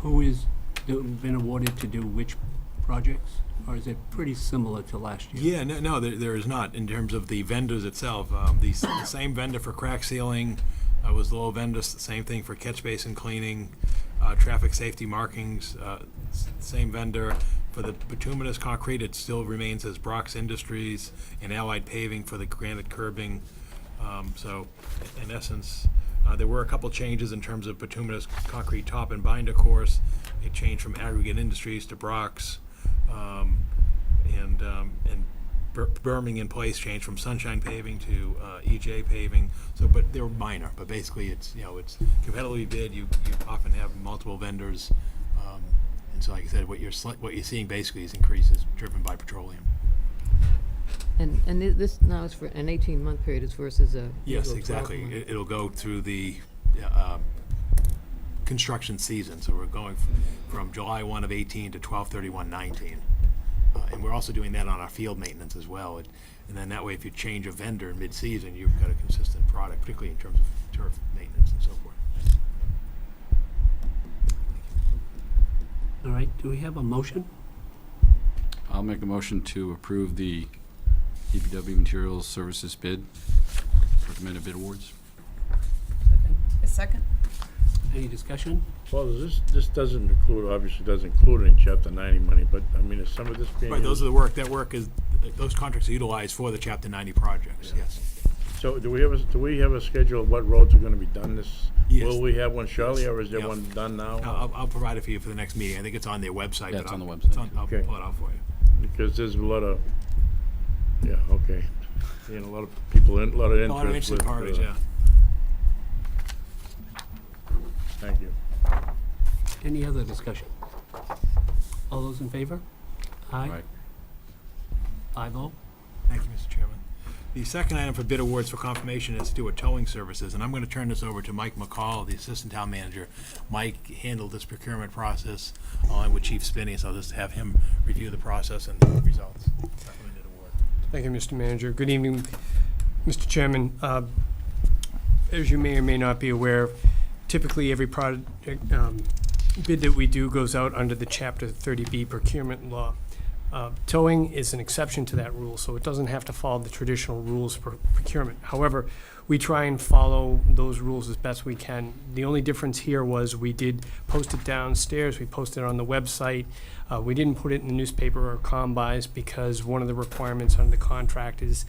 who is been awarded to do which projects? Or is it pretty similar to last year? Yeah, no, there is not in terms of the vendors itself. The same vendor for crack sealing was the low vendor, same thing for catch basin cleaning, traffic safety markings, same vendor. For the bituminous concrete, it still remains as Brock's Industries and Allied Paving for the granite curbing. So in essence, there were a couple changes in terms of bituminous concrete top and binder course. It changed from Aggregate Industries to Brock's. And berming in place changed from Sunshine Paving to EJ Paving. So, but they were minor. But basically, it's it's competitively bid. You often have multiple vendors, and so like I said, what you're seeing basically is increases driven by petroleum. And this now is for an 18-month period as versus a Yes, usual exactly. 12-month. It'll go through the construction season. So we're going from July 1 of 18 to 12/31/19. And we're also doing that on our field maintenance as well. And then that way, if you change a vendor in mid-season, you've got a consistent product, particularly in terms of turf maintenance and so forth. All right, do we have a motion? I'll make a motion to approve the DPW materials services bid, recommended bid awards. Second. A second? Any discussion? Well, this doesn't include, obviously doesn't include any Chapter 90 money, but, I mean, is some of this being... Right, those are the work, that work is, those contracts are utilized for the Chapter 90 projects, yes. So do we have a schedule of what roads are gonna be done this? Yes. Will we have one shortly, or is there Yeah. one done now? I'll provide it for you for the next meeting. I think it's on their website. Yeah, but it's on the I'll- website. I'll Okay. pull it out for you. Because there's a lot of, yeah, okay. And a lot of people, a lot of A lot of interest interested with... parties, yeah. Thank you. Any other discussion? All those in favor? Aye. Right. 5-0. Thank you, Mr. Chairman. The second item for bid awards for confirmation is Stewart Towing Services, and I'm going to turn this over to Mike McCall, the Assistant Town Manager. Mike handled this procurement process along with Chief Spinney, so I'll just have him review the process and the results. Recommended award. Thank you, Mr. Manager. Good evening, Mr. Chairman. As you may or may not be aware, typically every bid that we do goes out under the Chapter 30B procurement law. Towing is an exception to that rule, so it doesn't have to follow the traditional rules for procurement. However, we try and follow those rules as best we can. The only difference here was we did post it downstairs, we posted it on the website. We didn't put it in the newspaper or combis because one of the requirements under the contract is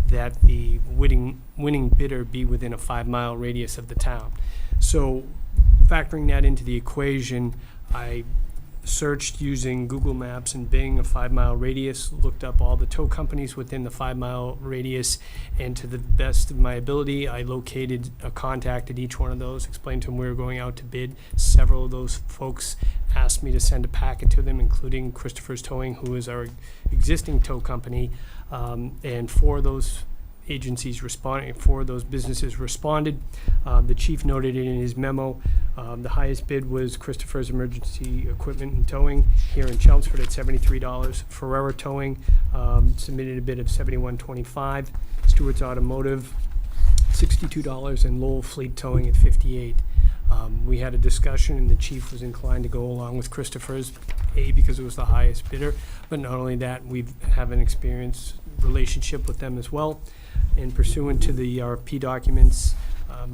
that the winning bidder be within a 5-mile radius of the town. So factoring that into the equation, I searched using Google Maps and Bing a 5-mile radius, looked up all the tow companies within the 5-mile radius, and to the best of my ability, I contacted each one of those, explained to them we were going out to bid. Several of those folks asked me to send a packet to them, including Christopher's Towing, who is our existing tow company, and 4 of those agencies responded, 4 of those businesses responded. The chief noted it in his memo. The highest bid was Christopher's Emergency Equipment and Towing here in Chelmsford at $73. Ferrera Towing submitted a bid of $71.25. Stewart's Automotive, $62, and Lowell Fleet Towing at $58. We had a discussion, and the chief was inclined to go along with Christopher's, because it was the highest bidder, but not only that, we have an experienced relationship with them as well. And pursuant to the RFP documents,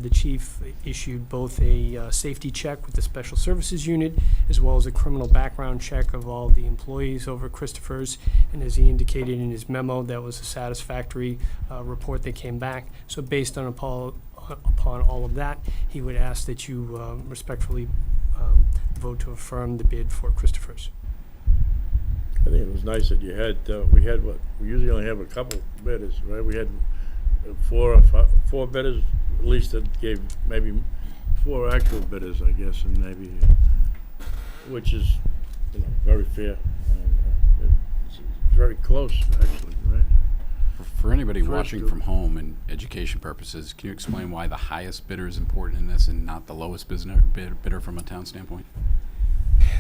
the chief issued both a safety check with the Special Services Unit, as well as a criminal background check of all the employees over at Christopher's. And as he indicated in his memo, that was a satisfactory report that came back. So based on upon all of that, he would ask that you respectfully vote to affirm the bid for Christopher's. I think it was nice that you had, we usually only have a couple bidders, right? We had 4 bidders, at least that gave maybe 4 actual bidders, I guess, and maybe, which is, very fair. It's very close, actually, right? For anybody First watching group. from home and education purposes, can you explain why the highest bidder is important in this and not the lowest bidder from a town standpoint?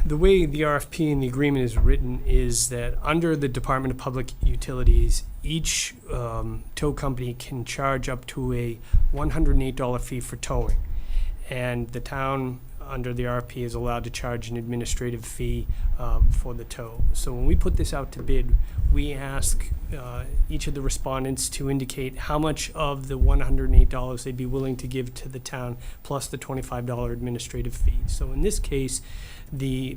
The way the RFP and the agreement is written is that under the Department of Public Utilities, each tow company can charge up to a $108 fee for towing. And the town, under the RFP, is allowed to charge an administrative fee for the tow. So when we put this out to bid, we ask each of the respondents to indicate how much of the $108 they'd be willing to give to the town, plus the $25 administrative fee. So in this case, the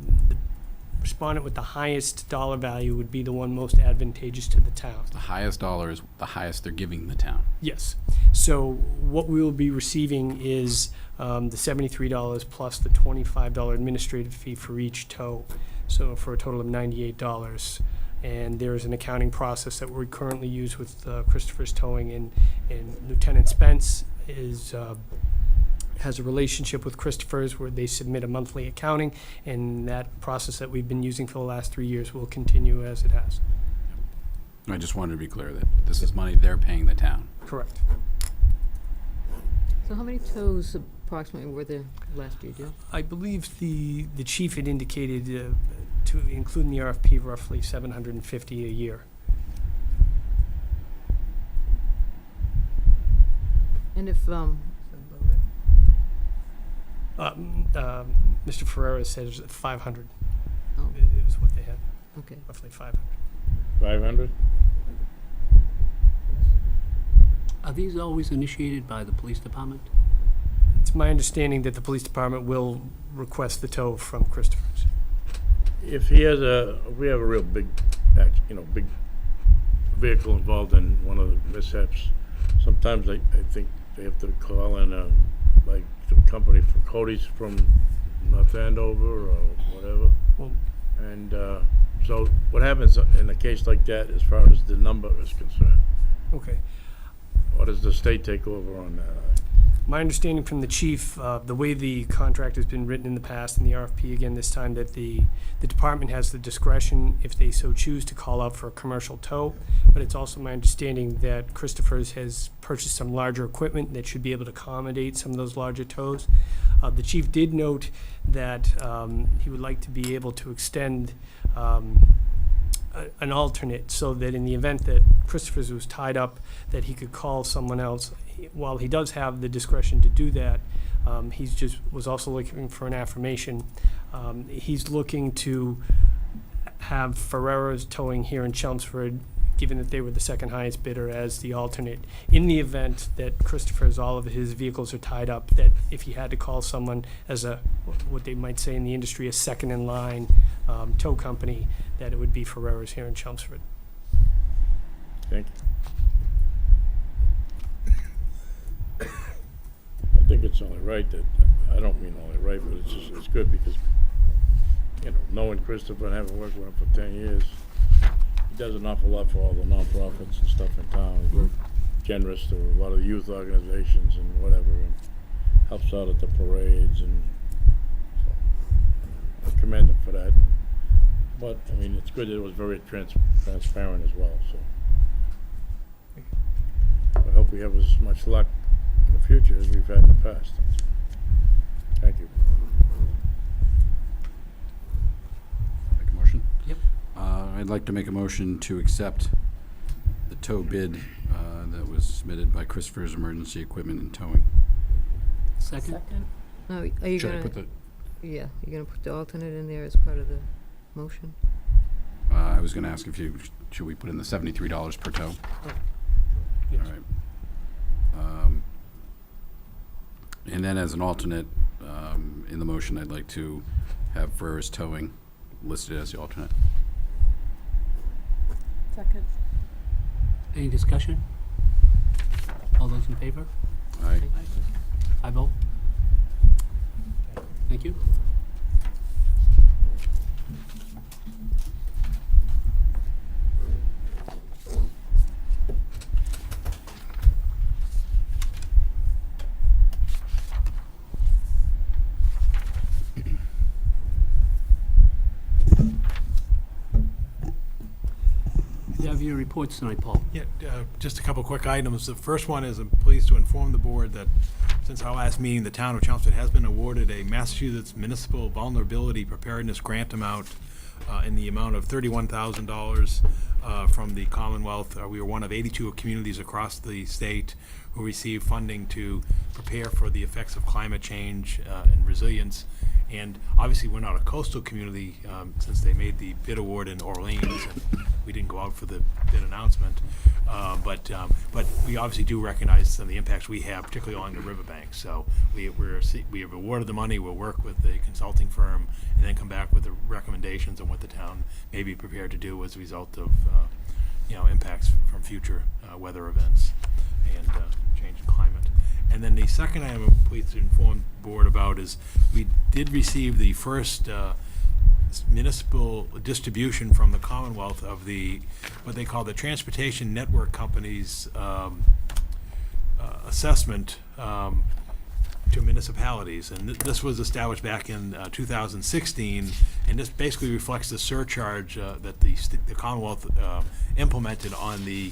respondent with the highest dollar value would be the one most advantageous to the town. The highest dollar is the highest they're giving the town. Yes. So what we will be receiving is the $73 plus the $25 administrative fee for each tow, so for a total of $98. And there is an accounting process that we currently use with Christopher's Towing, and Lieutenant Spence has a relationship with Christopher's where they submit a monthly accounting, and that process that we've been using for the last 3 years will continue as it has. I just wanted to be clear that this is money they're paying the town. Correct. So how many tows approximately were there last year, Joe? I believe the chief had indicated to include in the RFP roughly 750 a year. And if, Mr. Ferreira says 500. oh, It was what they had, okay. roughly 500. 500? Are these always initiated by the police department? It's my understanding that the police department will request the tow from Christopher's. If he has if we have a real big, big vehicle involved in one of the mishaps, sometimes I think they have to call in, like the company for Cody's from North Andover or whatever. Well, And so what happens in a case like that as far as the number is concerned? okay. Or does the state take over on that? My understanding from the chief, the way the contract has been written in the past, and the RFP again this time, that the department has the discretion, if they so choose, to call out for a commercial tow. But it's also my understanding that Christopher's has purchased some larger equipment that should be able to accommodate some of those larger tows. The chief did note that he would like to be able to extend an alternate, so that in the event that Christopher's was tied up, that he could call someone else. While he does have the discretion to do that, was also looking for an affirmation. He's looking to have Ferrero's towing here in Chelmsford, given that they were the second highest bidder, as the alternate. In the event that Christopher's, all of his vehicles are tied up, that if he had to call someone as what they might say in the industry, a second in line tow company, that it would be Ferrero's here in Chelmsford. Thank you. I think it's only right that, I don't mean only right, but it's good because, knowing Christopher and having worked with him for 10 years, he does an awful lot for all the nonprofits and stuff in town. He's very generous to a lot of the youth organizations and whatever, and helps out at the parades, and so I commend him for that. But, it's good that it was very transparent as well, so. I hope we have as much luck in the future as we've had in the past. Thank you. Make a motion? Yep. I'd like to make a motion to accept the tow bid that was submitted by Christopher's Emergency Equipment and Towing. Second? No, are you Should I gonna, put the, yeah, you're gonna put the alternate in there as part of the motion? I was gonna ask should we put in the $73 per tow? Yes. All right. And then as an alternate, in the motion, I'd like to have Ferrero's Towing listed as the alternate. Second. Any discussion? All those in favor? Aye. I vote. Thank you. You have your reports tonight, Paul. Yeah, just a couple quick items. The first one is I'm pleased to inform the board that since our last meeting, the town of Chelmsford has been awarded a Massachusetts Municipal Vulnerability Preparedness Grant amount in the amount of $31,000 from the Commonwealth. We are one of 82 communities across the state who receive funding to prepare for the effects of climate change and resilience. And obviously, we're not a coastal community since they made the bid award in Orleans, and we didn't go out for the bid announcement. But we obviously do recognize some of the impacts we have, particularly along the riverbank. So we have awarded the money. We'll work with the consulting firm and then come back with the recommendations on what the town may be prepared to do as a result of impacts from future weather events and change in climate. And then the second item I'm pleased to inform the board about is we did receive the first municipal distribution from the Commonwealth of what they call the Transportation Network Company's assessment to municipalities. And this was established back in 2016, and this basically reflects the surcharge that the Commonwealth implemented on the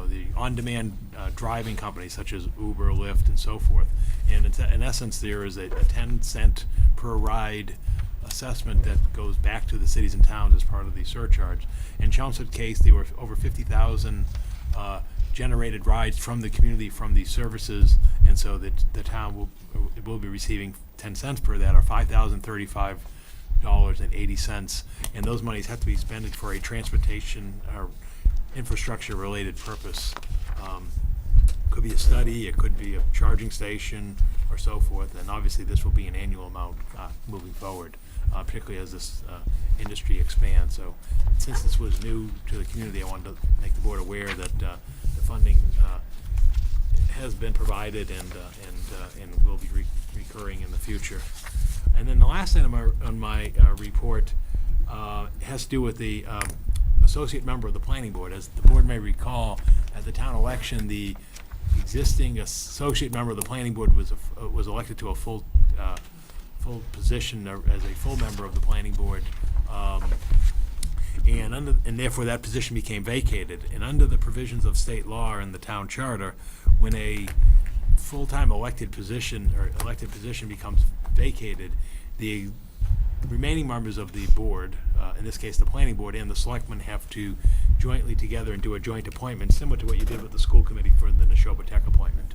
the on-demand driving companies such as Uber, Lyft, and so forth. And it's, in essence, there is a 10-cent per ride assessment that goes back to the cities and towns as part of the surcharge. In Chelmsford case, there were over 50,000 generated rides from the community from these services, and so that the town will be receiving 10 cents per that, or $5,035.80, and those monies have to be spent for a transportation or infrastructure-related purpose. Could be a study, it could be a charging station, or so forth. And obviously, this will be an annual amount moving forward, particularly as this industry expands. So, since this was new to the community, I wanted to make the board aware that the funding has been provided and will be recurring in the future. And then the last item on my report has to do with the associate member of the planning board. As the board may recall, at the town election, the existing associate member of the planning board was elected to a full position as a full member of the planning board, and therefore that position became vacated. And under the provisions of state law and the town charter, when a full-time elected position becomes vacated, the remaining members of the board, in this case the planning board and the selectmen, have to jointly together and do a joint appointment, similar to what you did with the school committee for the Neshoba Tech appointment.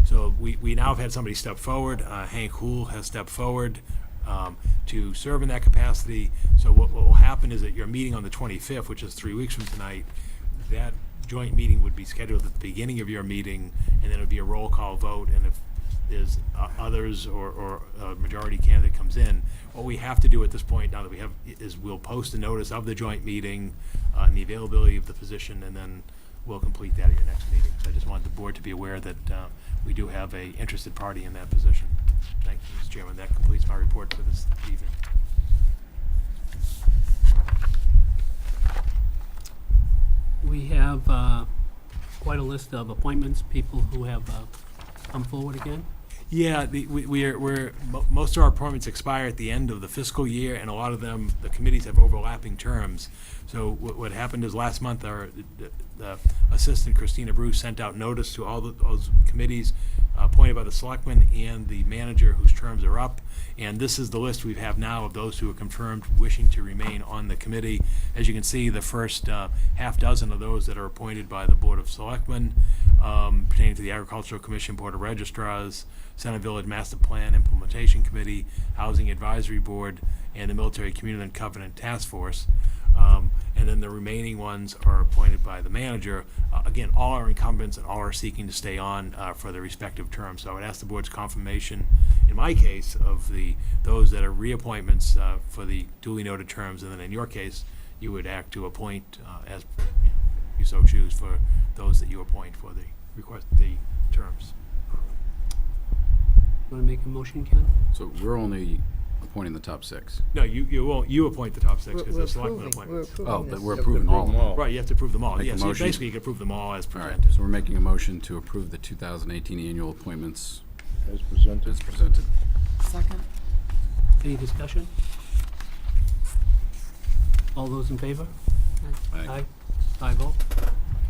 So we now have had somebody step forward. Hank Hool has stepped forward to serve in that capacity. So what will happen is that your meeting on the 25th, which is 3 weeks from tonight, that joint meeting would be scheduled at the beginning of your meeting, and then it would be a roll call vote. And if there's others or a majority candidate comes in, what we have to do at this point, now that we have, is we'll post a notice of the joint meeting and the availability of the position, and then we'll complete that at your next meeting. So I just want the board to be aware that we do have a interested party in that position. Thank you, Mr. Chairman. That completes my report for this evening. We have quite a list of appointments, people who have come forward again. Yeah, most of our appointments expire at the end of the fiscal year, and a lot of them, the committees have overlapping terms. So what happened is last month, the assistant Christina Bruce sent out notice to all those committees appointed by the selectmen and the manager whose terms are up. And this is the list we have now of those who are confirmed wishing to remain on the committee. As you can see, the first half dozen of those that are appointed by the Board of Selectmen pertaining to the Agricultural Commission, Board of Registrars, Center Village Master Plan Implementation Committee, Housing Advisory Board, and the Military Community and Covenant Task Force. And then the remaining ones are appointed by the manager. Again, all are incumbents and all are seeking to stay on for their respective terms. So I would ask the board's confirmation, in my case, of those that are reappointments for the duly noted terms, and then in your case, you would act to appoint as you so choose for those that you appoint for the terms. Want to make a motion, Ken? So we're only appointing the top 6. No, you won't. You appoint the top 6 because We're they're selectmen approving, we're appointments. approving Oh, this. but we're You have to approving all of approve them. them all. Right, you have to approve them all. Make a Yes, motion. basically you can approve them all as All right, presented. so we're making a motion to approve the 2018 annual appointments As presented. as presented. Second? Any discussion? All those in favor? Aye. 5-0.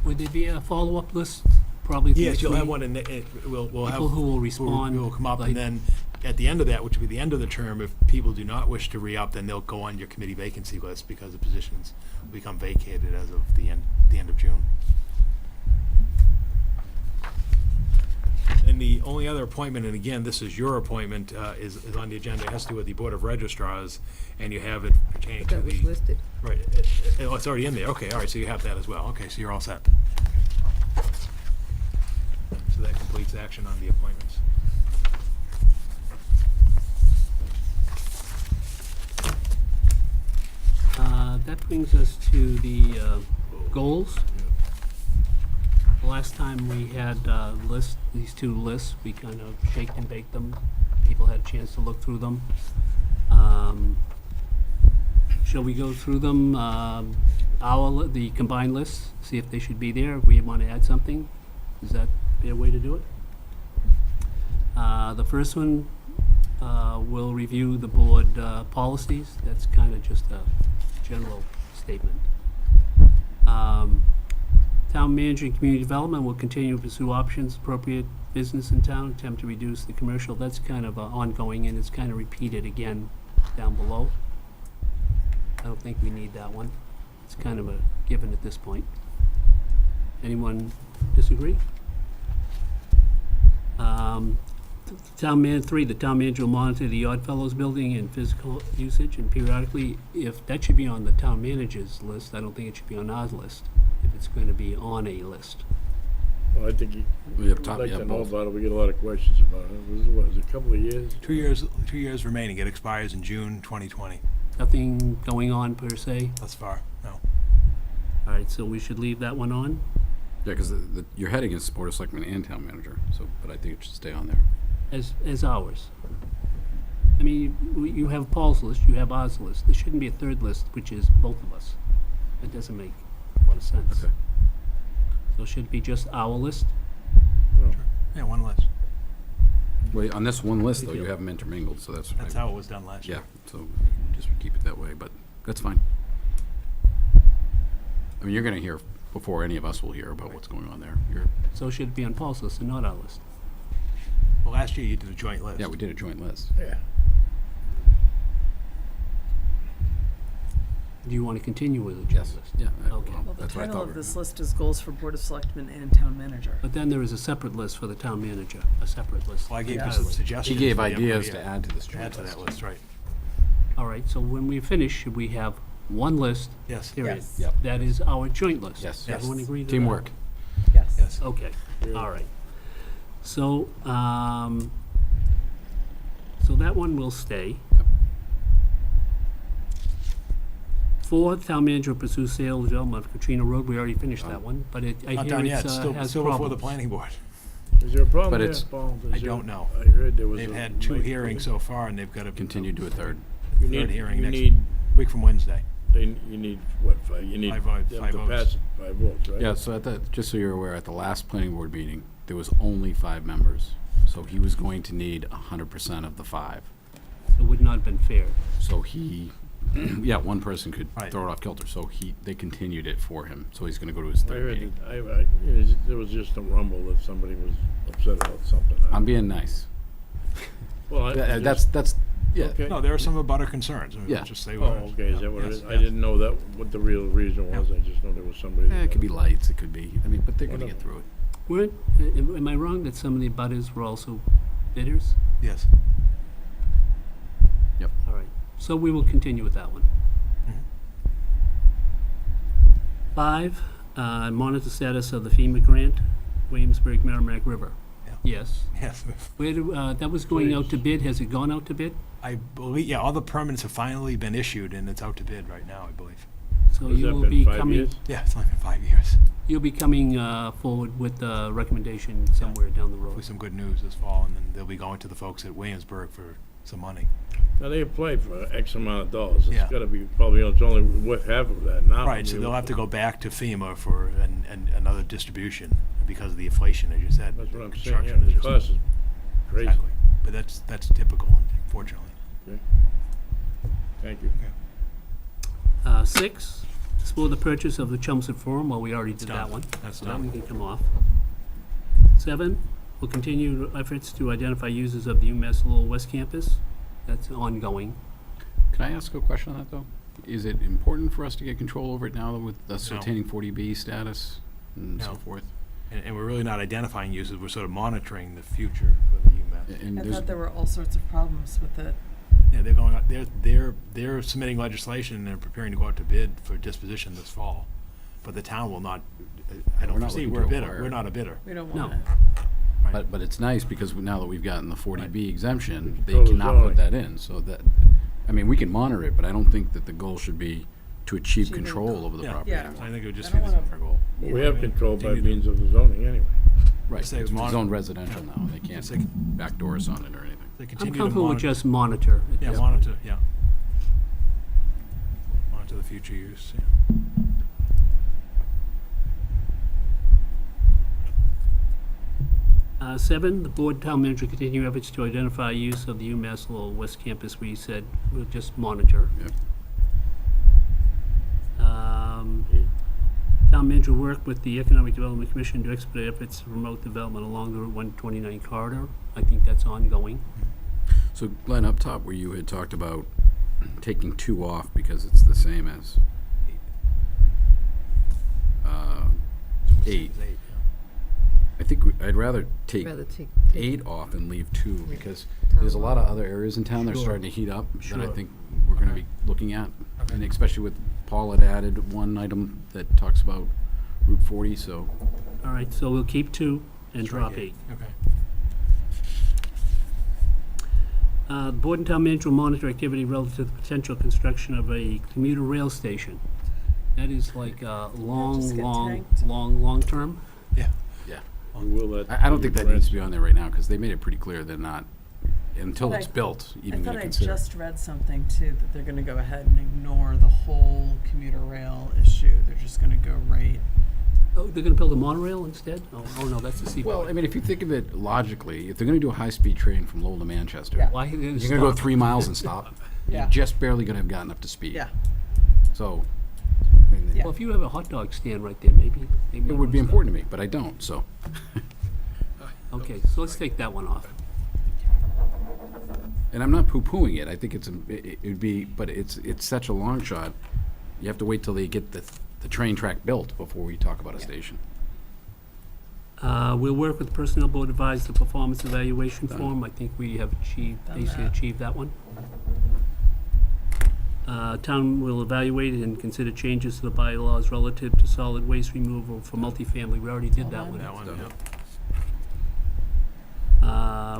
Would there be a follow-up list, probably? at the Yes, next you'll have meeting? one, and we'll have. People who will respond, Who will come up, like- and then at the end of that, which will be the end of the term, if people do not wish to re-up, then they'll go on your committee vacancy list because the positions will become vacated as of the end of June. And the only other appointment, and again, this is your appointment, is on the agenda. It has to do with the Board of Registrars, and you have it pertaining But to that was the. listed. Right, oh, it's already in there. Okay, all right, so you have that as well. Okay, so you're all set. So that completes action on the appointments. That brings us to the goals. The last time we had these two lists, we kind of shaked and baked them. People had a chance to look through them. Shall we go through them, the combined lists, see if they should be there, if we want to add something? Is that a fair way to do it? The first one, we'll review the board policies. That's kind of just a general statement. Town manager and community development will continue to pursue options, appropriate business in town, attempt to reduce the commercial. That's kind of ongoing, and it's kind of repeated again down below. I don't think we need that one. It's kind of a given at this point. Anyone disagree? The town manager will monitor the Oddfellows building and physical usage, and periodically, if that should be on the town manager's list, I don't think it should be on our list, if it's going to be on a list. Well, I think We have we'd top, like yeah, to know both. about it. We get a lot of questions about it. Was it a couple of years? 2 years remaining. It expires in June 2020 Nothing going on per se? thus far. No. All right, so we should leave that one on? Yeah, because your heading is Board of Selectmen and Town Manager, so, but I think it should stay on there. As ours. I mean, you have Paul's list, you have ours list. There shouldn't be a third list, which is both of us. That doesn't make a lot of sense. Okay. So should it be just our list? Yeah, one list. Well, on this one list, though, you have them intermingled, so that's. That's how it was done last year. Yeah, so just keep it that way, but that's fine. I mean, you're gonna hear before any of us will hear about what's going on there. So should it be on Paul's list and not our list? Well, last year you did a joint list. Yeah, we did a joint list. Yeah. Do you want to continue with the joint Yes, list? yeah. Okay. Well, the That's what I title thought. of this list is goals for Board of Selectmen and Town Manager. But then there is a separate list for the town manager, a separate list. Well, I gave you Yeah. some He suggestions. gave for the ideas employee. to add to this joint Add to list. that list, right. All right, so when we finish, should we have one list, Yes. period? Yes. Yep. That is our joint list. Yes. Yes. Everyone agree to that? Teamwork. Yes. Yes. Okay, Yeah. all right. So, so that one will stay. Yep. 4, town manager pursues sale development of Katrina Road. We already finished that Done. one, but I Not hear done yet. it's, Still, has still before the problems. planning board. Is there a problem But there, it's- Paul? Is I there- don't know. I heard there was They've a had 2 might- hearings so far, and they've got to Continue to a third. You third need, hearing you next need, week from Wednesday. you need, what, 5? You need Five votes, them 5 to votes. pass it, 5 votes, right? Yeah, so just so you're aware, at the last planning board meeting, there was only 5 members. So he was going to need 100% of the 5. It would not have been fair. So he, yeah, one person could Right. throw it off kilter, so they continued it for him. So he's gonna go to his I third heard, meeting. there was just a rumble that somebody was upset about something. I'm being nice. Well, That's, yeah. Okay. No, there are some abutter concerns. I mean, Yeah. let's just say. Oh, what- okay, is that what it Yes, is? I yes. didn't know that, what the real reason was. I just know there was somebody. Eh, it could be lights, it could be, I mean, but they're gonna Whatever. get through it. Weren't, am I wrong that some of the abutters were also bidders? Yes. All right, so we will continue with that one. Mhm. 5, monitor the status of the FEMA grant, Williamsburg, Merrimack River. Yeah. Yes. Yes. Where do, that was going out to bid, has it gone out to bid? I believe, yeah, all the permits have finally been issued, and it's out to bid right now, I believe. So Has you that will been be 5 coming, years? Yeah, it's only been 5 years. you'll be coming forward with a recommendation somewhere down the road. With some good news this fall, and then they'll be going to the folks at Williamsburg for some money. Now, they applied for X amount of dollars. It's Yeah. gotta be, probably, it's only worth half of that now. Right, so they'll have to go back to FEMA for and another distribution because of the inflation, as you said. That's what I'm saying, Construction yeah, is the just- cost is crazy. Exactly. But that's typical, unfortunately. Thank you. 6, explore the purchase of the Chelmsford Forum. Well, we already did that done. one. That's So that done. one can come off. 7, we'll continue efforts to identify users of the UMass Lowell West Campus. That's ongoing. Can I ask a question on that, though? Is it important for us to get control over it now with us No. attaining 40B status and so No. forth? And we're really not identifying users, we're sort of monitoring the future for the UMass. And I there's- thought there were all sorts of problems with it. Yeah, they're going out, they're submitting legislation and they're preparing to go out to bid for disposition this fall. But the town will not, I We're don't not foresee, looking we're a to bidder, acquire. we're not a bidder. We don't No. want it. Right. But it's nice because now that we've gotten the 40B exemption, they Control the cannot zoning. put that in, so that, I mean, we can monitor it, but I don't think that the goal should be to achieve Achieving control over the Yeah. property Yeah. anymore. I think it would just I be don't the wanna- Our goal. We have control by Continue to- means of the zoning anyway. Right, Say it's mon- zone residential now, they can't It's like- backdoor us on it or anything. They I'm continue to comfortable with monitor. just monitor. at Yeah, this monitor, yeah. Monitor the future use, yeah. 7, the board town manager continue efforts to identify use of the UMass Lowell West Campus. We said we'll just monitor. Yep. Town manager work with the Economic Development Commission to expedite efforts to promote development along the Route 129 corridor. I think that's ongoing. So Glenn, up top where you had talked about taking 2 off because it's the same as 8. I think I'd rather take Rather take 8 off and leave 2 because Town there's a lot of other areas in town that are Sure. starting to heat up that I Sure. think we're gonna be looking at. And especially with Paul had added one item that talks about Route 40, so All right, so we'll keep 2 and drop 8. Okay. The board and town manager will monitor activity relative to the potential construction of a commuter rail station. That is like a just get long tanked. term. Yeah. I don't think that needs to be on there right now, because they made it pretty clear they're not, until it's built, even I gonna thought I consider. just read something too, that they're gonna go ahead and ignore the whole commuter rail issue. They're just gonna go right. Oh, they're gonna build a monorail instead? Oh no, that's the Well, I seaport. mean, if you think of it logically, if they're gonna do a high-speed train from Lowell to Manchester, Yeah. Why are they gonna you're gonna go stop? 3 miles and stop. Yeah. You're just barely gonna have gotten up to speed. Yeah. So, I mean, Yeah. Well, if you have a hot dog stand right there, maybe. they might it would be wanna stop. important to me, but I don't, so. Okay, so let's take that one off. And I'm not poo-pooing it, I think it would be, but it's such a long shot. You have to wait till they get the train track built before we talk about a station. We'll work with the personnel board to devise the performance evaluation Done. form. I think we have Done basically that. achieved that one. Town will evaluate and consider changes to the bylaws relative to solid waste removal for multifamily. We already did that one. That one, yeah.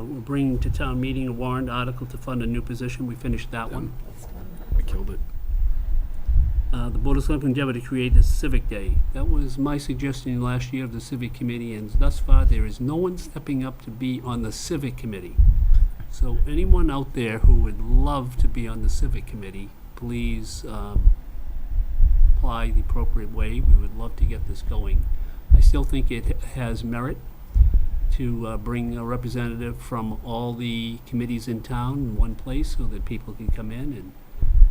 We're bringing to town meeting a warrant article to fund a new position. We finished that one. We killed it. The Board of Selectmen endeavor to create a civic day. That was my suggestion last year of the civic committee, and thus far, there is no one stepping up to be on the civic committee. So anyone out there who would love to be on the civic committee, please apply the appropriate way. We would love to get this going. I still think it has merit to bring a representative from all the committees in town in one place so that people can come in and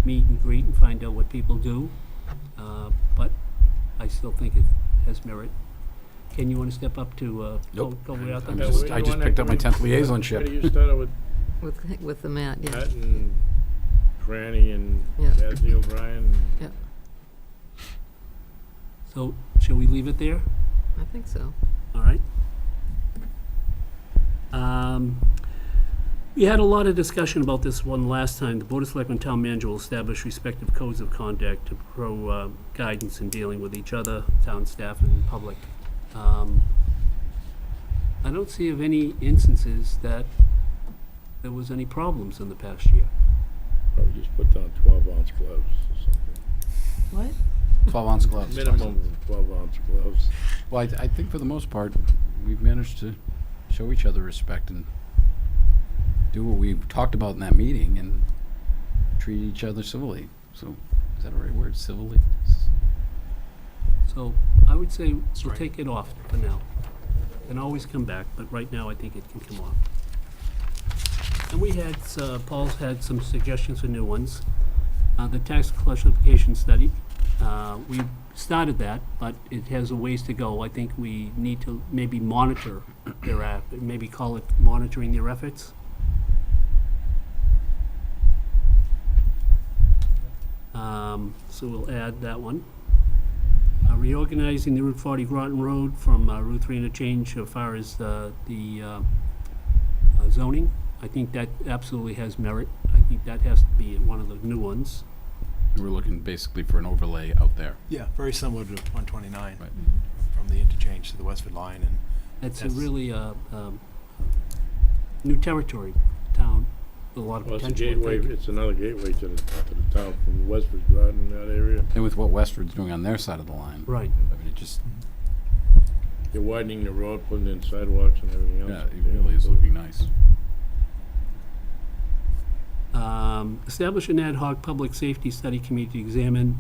meet and greet and find out what people do. But I still think it has merit. Ken, you want to step up to Nope. go way out there? I just picked up my 10th liaisonship. Why do you start out with With the mat, yeah. Pat and Franny and Yeah. Kathy O'Brien? Yeah, So, shall we leave it there? I think so. All right. We had a lot of discussion about this one last time. The Board of Selectmen Town Manager will establish respective codes of conduct to pro guidance in dealing with each other, town staff, and public. I don't see of any instances that there was any problems in the past year. Probably just put down 12-ounce gloves or something. What? 12-ounce gloves. Minimum 12-ounce gloves. Well, I think for the most part, we've managed to show each other respect and do what we talked about in that meeting and treat each other civilly. So, is that a right word, civilly? So I would say we'll right. take it off for now. Can always come back, but right now I think it can come off. And we had, Paul's had some suggestions for new ones. The tax classification study, we started that, but it has a ways to go. I think we need to maybe monitor their, maybe call it monitoring their efforts. So we'll add that one. Reorganizing the Route 40 Groton Road from Route 3 interchange as far as the zoning. I think that absolutely has merit. I think that has to be one of the new ones. We're looking basically for an overlay out there. Yeah, very similar to 129, Right. from the interchange to the Westford line, and That's a Yes. really new territory town with a lot of Well, it's a potential. I gateway, think. it's another gateway to the town from Westford, Groton, that area. And with what Westford's doing on their side of the line. Right. I mean, it just, You're widening the road, putting in sidewalks and everything else. yeah, it really is looking nice. Establish an ad hoc public safety study committee to examine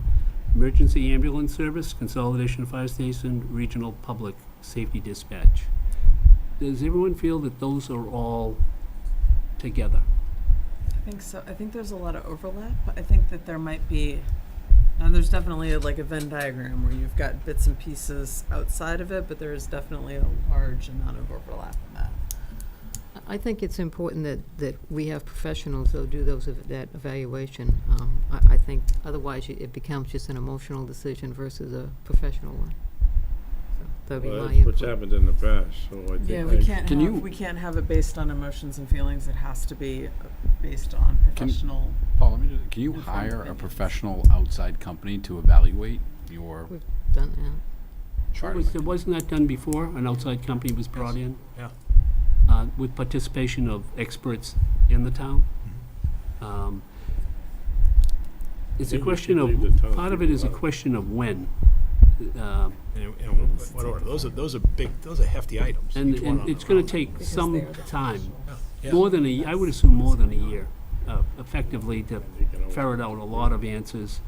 emergency ambulance service, consolidation of fire station, regional public safety dispatch. Does everyone feel that those are all together? I think so. I think there's a lot of overlap. I think that there might be, and there's definitely like a Venn diagram where you've got bits and pieces outside of it, but there is definitely a large amount of overlap in that. I think it's important that we have professionals that'll do that evaluation. I think otherwise it becomes just an emotional decision versus a professional one. So that'd be Well, my that's what's input. happened in the past, so I think. Yeah, we can't Can have, you- we can't have it based on emotions and feelings. It has to be based on professional. Paul, let me just, can you Informed hire a opinions. professional outside company to evaluate your, We've done that. Wasn't that done before? An outside company was brought in? Yeah. With participation of experts in the town? It's a think we question should of, leave the town part of it is a people out. question of when. And what order? Those are big, those are hefty items. And, each one and on it's their gonna own. take some time, Yeah. more than I would assume more than a year, effectively to ferret out a lot of answers.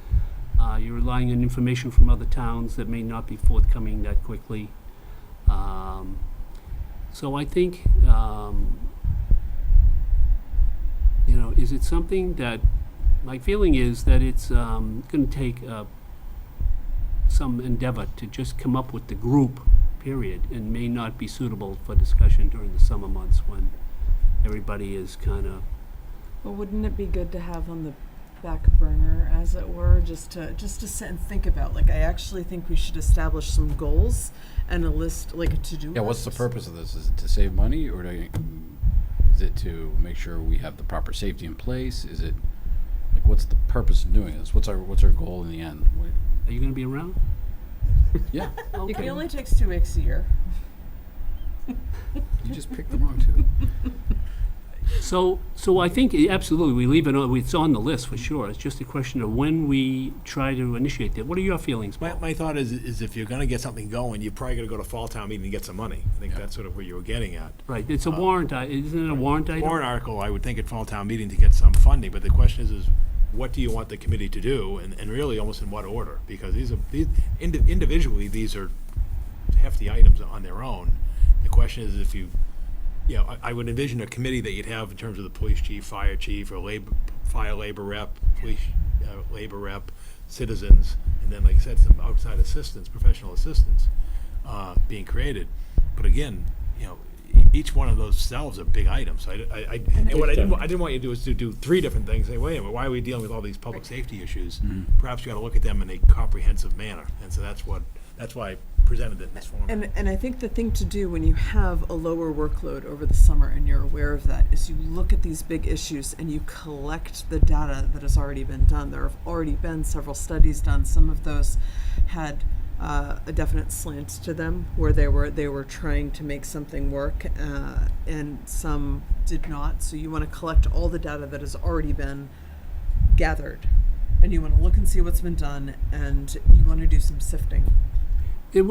You're relying on information from other towns that may not be forthcoming that quickly. So I think, is it something that, my feeling is that it's gonna take some endeavor to just come up with the group, period, and may not be suitable for discussion during the summer months when everybody is kind of, Well, wouldn't it be good to have on the back burner, as it were, just to sit and think about? Like, I actually think we should establish some goals and a list, like a to-do list. Yeah, what's the purpose of this? Is it to save money, or is it to make sure we have the proper safety in place? Is it, like, what's the purpose of doing this? What's our goal in the end? are you gonna be around? Yeah, It only takes 2 weeks a year. you just picked the wrong two. So I think absolutely, we leave it on, it's on the list for sure. It's just a question of when we try to initiate that. What are your feelings, Paul? My thought is if you're gonna get something going, you're probably gonna go to fall town meeting and get some money. I think that's sort of where you were getting at. Right, it's a warrant, isn't it a warrant item? Warrant article, I would think at fall town meeting to get some funding, but the question is what do you want the committee to do, and really almost in what order? Because these individually, these are hefty items on their own. The question is if I would envision a committee that you'd have in terms of the police chief, fire chief, or fire labor rep, police labor rep, citizens, and then, like I said, some outside assistants, professional assistants being created. But again, each one of those cells are big items. So and what I didn't want you to do is to do 3 different things. Say, wait a minute, why are we dealing with all these public safety issues? Perhaps you got to look at them in a comprehensive manner. And so that's why I presented it in this form. And I think the thing to do when you have a lower workload over the summer and you're aware of that is you look at these big issues and you collect the data that has already been done. There have already been several studies done. Some of those had a definite slant to them where they were trying to make something work, and some did not. So you want to collect all the data that has already been gathered, and you want to look and see what's been done, and you want to do some sifting. When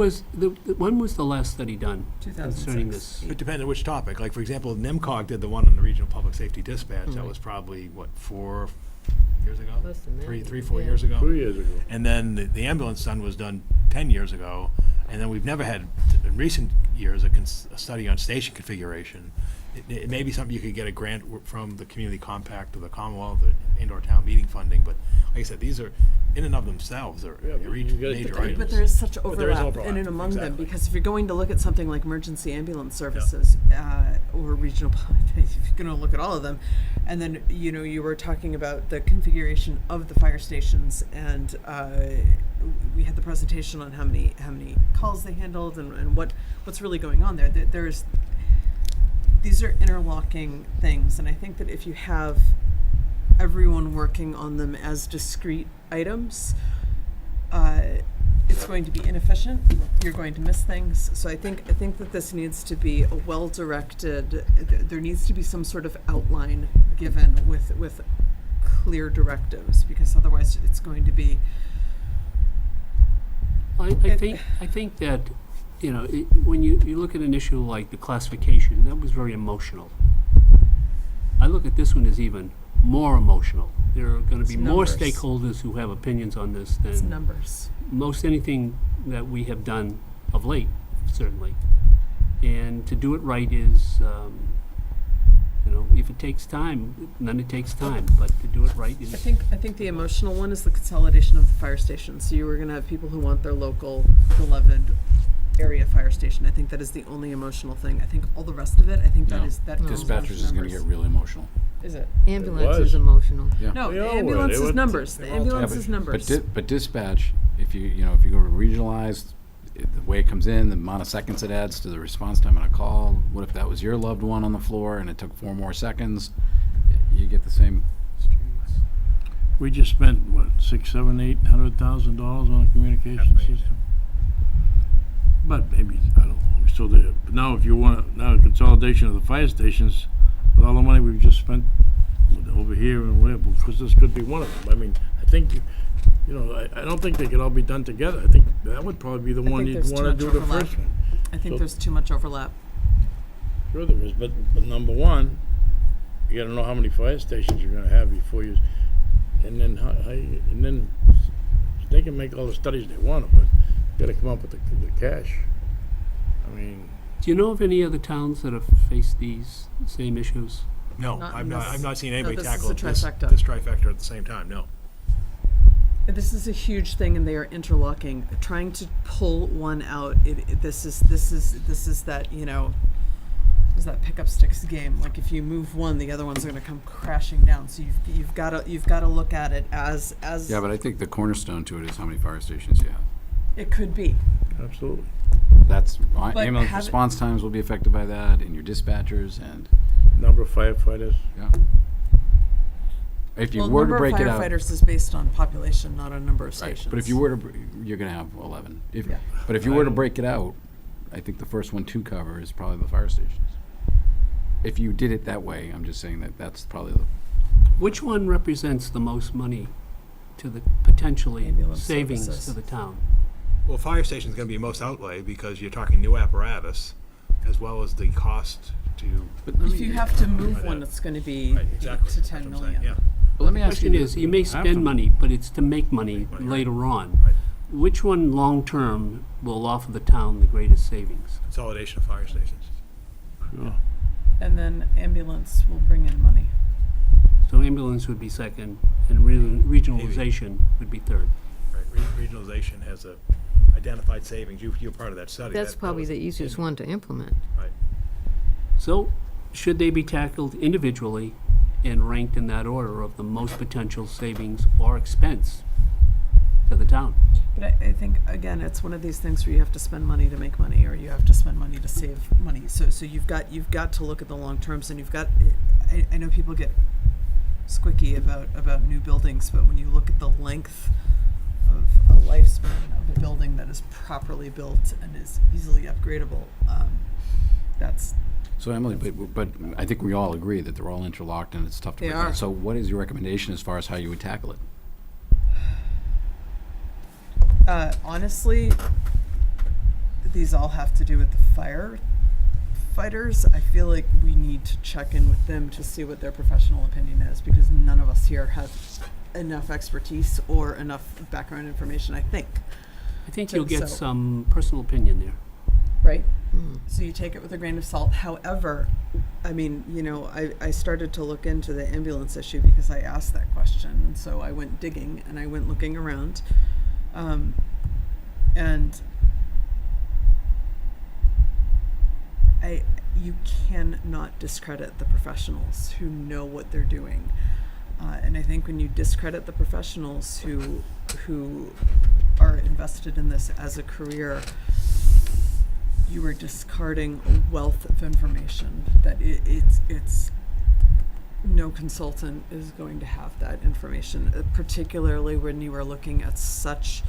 was the last study done 2006. concerning this? It depends on which topic. Like, for example, NIMCOG did the one on the regional public safety dispatch. That was probably, 4 years ago? Less than that, 3, 4 yeah. years ago? 2 years ago. And then the ambulance one was done 10 years ago. And then we've never had, in recent years, a study on station configuration. It may be something you could get a grant from the Community Compact or the Commonwealth, the indoor town meeting funding. But like I said, these are, in and of themselves, are Yeah, but each you gotta- major But items. there is such But there is overlap in and among them, exactly. because if you're going to look at something like emergency ambulance services or regional, if you're going to look at all of them, and then you were talking about the configuration of the fire stations, and we had the presentation on how many calls they handled and what's really going on there. These are interlocking things, and I think that if you have everyone working on them as discrete items, it's going to be inefficient. You're going to miss things. So I think that this needs to be a well-directed. There needs to be some sort of outline given with clear directives, because otherwise it's going to be. I think that, when you look at an issue like the classification, that was very emotional. I look at this one as even more emotional. There are going to be It's more numbers. stakeholders who have opinions on this It's than numbers. most anything that we have done of late, certainly. And to do it right is, if it takes time, then it takes time. But to do it right is. I think the emotional one is the consolidation of the fire stations. So you were going to have people who want their local, beloved area fire station. I think that is the only emotional thing. I think all the rest of it, I think that No. goes with Dispatchers is going to numbers. get really emotional. Is it? Ambulance was. is emotional. Yeah. No, They the all were. ambulance They is were- numbers. The they all ambulance Yeah, is numbers. But dispatch, if you go to regionalized, the way it comes in, the amount of seconds it adds to the response time on a call. What if that was your loved one on the floor and it took 4 more seconds? You get the same. We just spent, what, $600,000, $800,000 on a communication $500,000. system? But maybe, I don't know, so but now if you want, now consolidation of the fire stations, with all the money we've just spent over here and whatever, because this could be one of them. I mean, I think, you know, I don't think they could all be done together. I think that would probably be the I one think you'd there's too wanna much do the overlap. first one. I think So- there's too much overlap. Sure there is, but number one, you gotta know how many fire stations you're gonna have before you, and then and then they can make all the studies they want, but you gotta come up with the cash. I mean, Do you know of any other towns that have faced these same issues? No, Not I've in not, this- I've not seen no, anybody this is tackle a this trifecta. trifecta at the same time, no. This is a huge thing, and they are interlocking. Trying to pull one out, this is that, you know, is that pickup sticks game. Like if you move one, the other one's going to come crashing down. So you've got to look at it as Yeah, but I think the cornerstone to it is how many fire stations you have. it could be. absolutely. That's, But ambulance have it- response times will be affected by that, and your dispatchers, and, Number of firefighters. yeah. If you Well, were to number break of it out. firefighters is based on population, not a number of Right, stations. but if you were to, you're gonna have 11. Yeah. But if you were to break it out, I think the first one to cover is probably the fire stations. If you did it that way, I'm just saying that that's probably the, Which one represents the most money to the potentially Ambulance savings services. to the town? Well, fire station's gonna be most outlay because you're talking new apparatus as well as the cost to. If you have to move Right, one, yeah. it's going to be Right, 8 exactly. to That's 10 what I'm saying, million. yeah. but let me The ask you. question is, you may have spend to- money, but it's to make money money, right. later on. Right. Which one, long-term, will offer the town the greatest savings? Consolidation of fire stations. Sure. And then ambulance will bring in money. So ambulance would be second, and regionalization would be third. Right, regionalization has a identified savings. You're part of that study. That's That probably was the easiest in- one to implement. Right. So, should they be tackled individually and ranked in that order of the most potential savings or expense to the town? But I think, again, it's one of these things where you have to spend money to make money, or you have to spend money to save money. So you've got to look at the long terms, and you've got, I know people get squicky about new buildings, but when you look at the length of a lifespan of a building that is properly built and is easily upgradable, that's, So Emily, but I think we all agree that they're all interlocked and it's tough to They break out. are. So what is your recommendation as far as how you would tackle it? honestly, these all have to do with the firefighters. I feel like we need to check in with them to see what their professional opinion is, because none of us here have enough expertise or enough background information, I think. I think So- you'll get so- some personal opinion there. Right? So you take it with a grain of salt. However, I mean, you know, I started to look into the ambulance issue because I asked that question. And so I went digging and I went looking around. And you cannot discredit the professionals who know what they're doing. And I think when you discredit the professionals who are invested in this as a career, you are discarding a wealth of information that it's no consultant is going to have that information, particularly when you are looking at such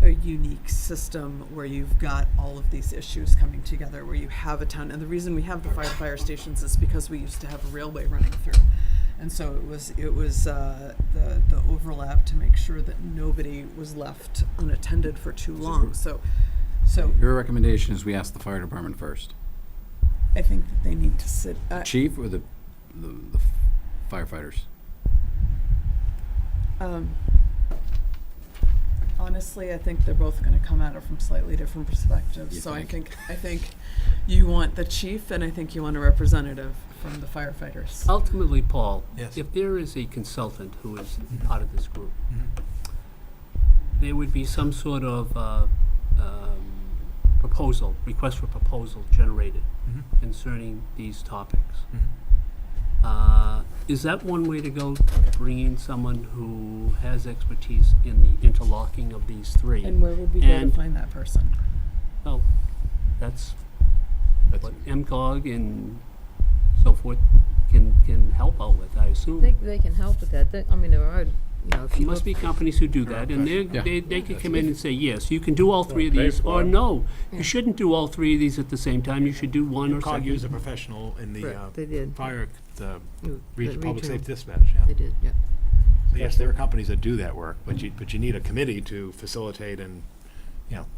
a unique system where you've got all of these issues coming together, where you have a town. And the reason we have the fire stations is because we used to have a railway running through. And so it was the overlap to make sure that nobody was left unattended for too long. So Your recommendation is we ask the fire department first. I think that they need to sit. Chief or the firefighters? Honestly, I think they're both going to come at it from slightly different perspectives. You So think? I think you want the chief, and I think you want a representative from the firefighters. Ultimately, Paul, Yes. if there is a consultant who is part of this group, there would be some sort of request for proposal generated concerning these topics. Is that one way to go, bringing someone who has expertise in the interlocking of these three? And where would we go to And- find that person? Well, that's what MCOG and so forth can help out with, I assume. They can help with that. I mean, there are you know, if There you must look, be companies who do that, and Yeah. they could come in and say, yes, you can do all three of Pay these, for or it. no, Yeah. you shouldn't do all three of these at the same time, you should do one or COG used a second. professional in the they did, fire, the public regional- safety dispatch, yeah. they did, yeah. So yes, there are companies that do that work, but you need a committee to facilitate and,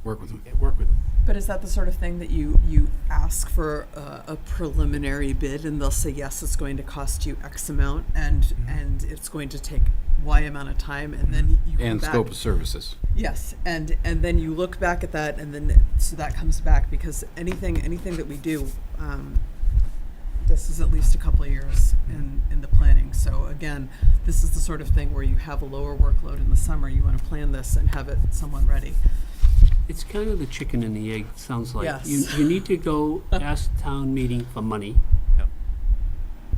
Work with them. work with them. But is that the sort of thing that you ask for a preliminary bid and they'll say, yes, it's going to cost you X amount and it's going to take Y amount of time, and then you come And back. scope of services. Yes, and then you look back at that, and then so that comes back, because anything that we do, this is at least a couple of years in the planning. So again, this is the sort of thing where you have a lower workload in the summer. You want to plan this and have it somewhat ready. It's kind of the chicken and the egg, sounds like. Yes. You need to go ask town meeting for money,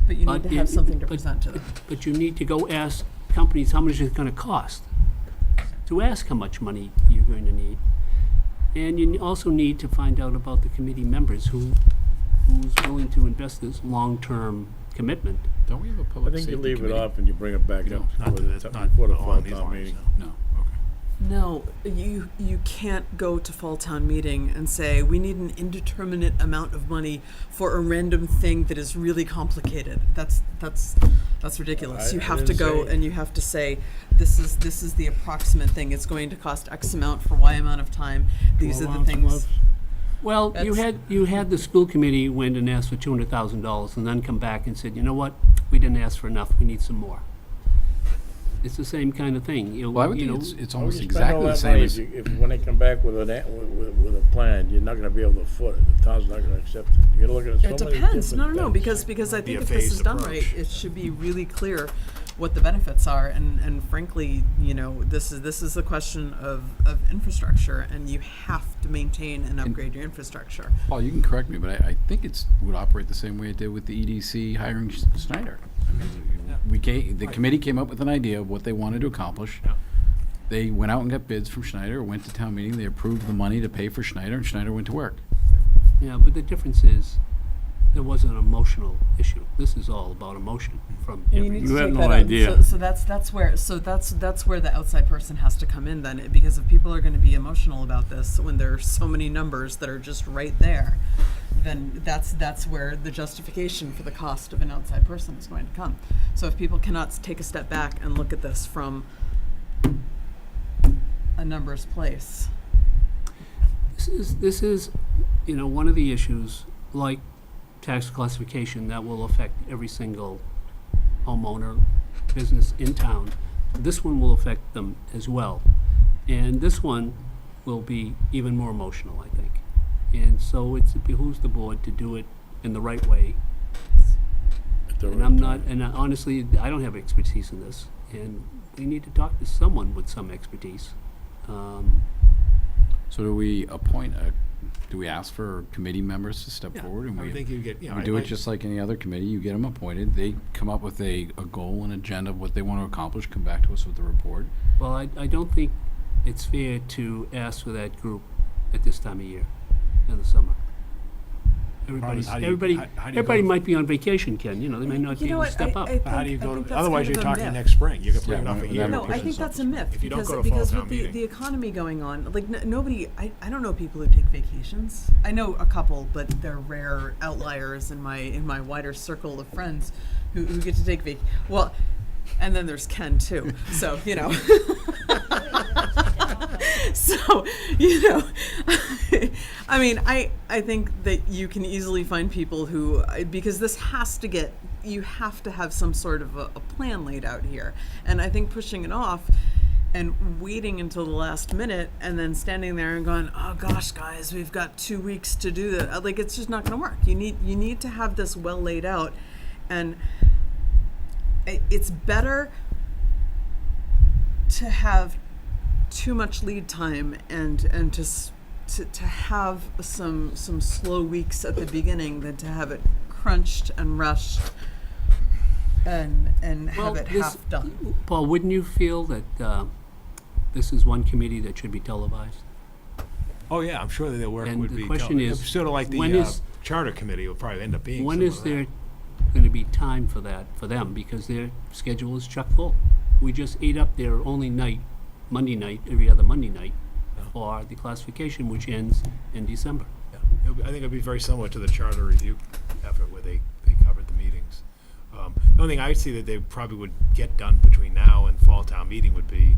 But you But need to have it- something to but- present to them. but you need to go ask companies how much it's gonna cost, to ask how much money you're going to need. And you also need to find out about the committee members who's willing to invest this long-term commitment. Don't we have a I public think safety you leave it committee? off and you bring it back No, up not to before the- the not before the on fall these town lines, meeting. no. No, okay. No, you can't go to fall town meeting and say, we need an indeterminate amount of money for a random thing that is really complicated. That's ridiculous. I- You I have to didn't go say- and you have to say, this is the approximate thing. It's going to cost X amount for Y amount of time. These are the things. Well, That's- you had the school committee went and asked for $200,000 and then come back and said, you know what, we didn't ask for enough, we need some more. It's the same kind of thing. Well, I would you think know, it's Why would almost you spend all exactly the that same money as, if when they come back with with a plan, you're not gonna be able to foot it, the town's not gonna accept it. You're gonna look at so It many depends. different No, things. because I Be think a if this is phased done right, approach. it should be really clear what the benefits are. And frankly, this is a question of infrastructure, and you have to maintain and upgrade your infrastructure. Paul, you can correct me, but I think would operate the same way it did with the EDC hiring Schneider. I mean, the committee came up with an idea of what they wanted to accomplish. Yeah. They went out and got bids from Schneider, went to town meeting, they approved the money to pay for Schneider, and Schneider went to work. Yeah, but the difference is, there was an emotional issue. This is all about emotion from And you every. need You to have take no that out. idea. So that's where the outside person has to come in then, because if people are going to be emotional about this when there are so many numbers that are just right there, then that's where the justification for the cost of an outside person is going to come. So if people cannot take a step back and look at this from a numbers place. This is, one of the issues, like tax classification, that will affect every single homeowner, business in town. This one will affect them as well. And this one will be even more emotional, I think. And so it behooves the board to do it in the right way. At the And right I'm not, time. and honestly, I don't have expertise in this. And we need to talk to someone with some expertise. So do we ask for committee members to step Yeah, forward? And I would think you get, we do it just like any other committee, you get them appointed, they come up with a goal, an agenda of what they want to accomplish, come back to us with a report. Well, I don't think it's fair to ask for that group at this time of year, in the summer. How do you Everybody go- might be on vacation, Ken, they may not be able to step up. How do you go, think that's otherwise kind you're of a talking myth. next spring, you could put Yeah, it off a when- year. when No, I pushing think that's a something. myth. If you don't because go to fall because town with meeting. the economy going on, like nobody, I don't know people who take vacations. I know a couple, but they're rare outliers in my wider circle of friends who get to take Well, and then there's Ken too. So So, I mean, I think that you can easily find people who, because this has to get, you have to have some sort of a plan laid out here. And I think pushing it off and waiting until the last minute and then standing there and going, oh gosh, guys, we've got 2 weeks to do that. Like, it's just not going to work. You need to have this well laid out. And it's better to have too much lead time and to have some slow weeks at the beginning than to have it crunched and rushed and Well, have it this- half done. Paul, wouldn't you feel that this is one committee that should be televised? Oh, yeah, I'm sure that their work And would the be. question is, Sort of like when the is- charter committee will probably end up being. When similar is to that. there going to be time for that, for them? Because their schedule is chock full. we just ate up their only night, Monday night, every other Monday night, for the classification, which ends in December. Yeah. I think it'd be very similar to the charter review effort where they covered the meetings. The only thing I see that they probably would get done between now and fall town meeting would be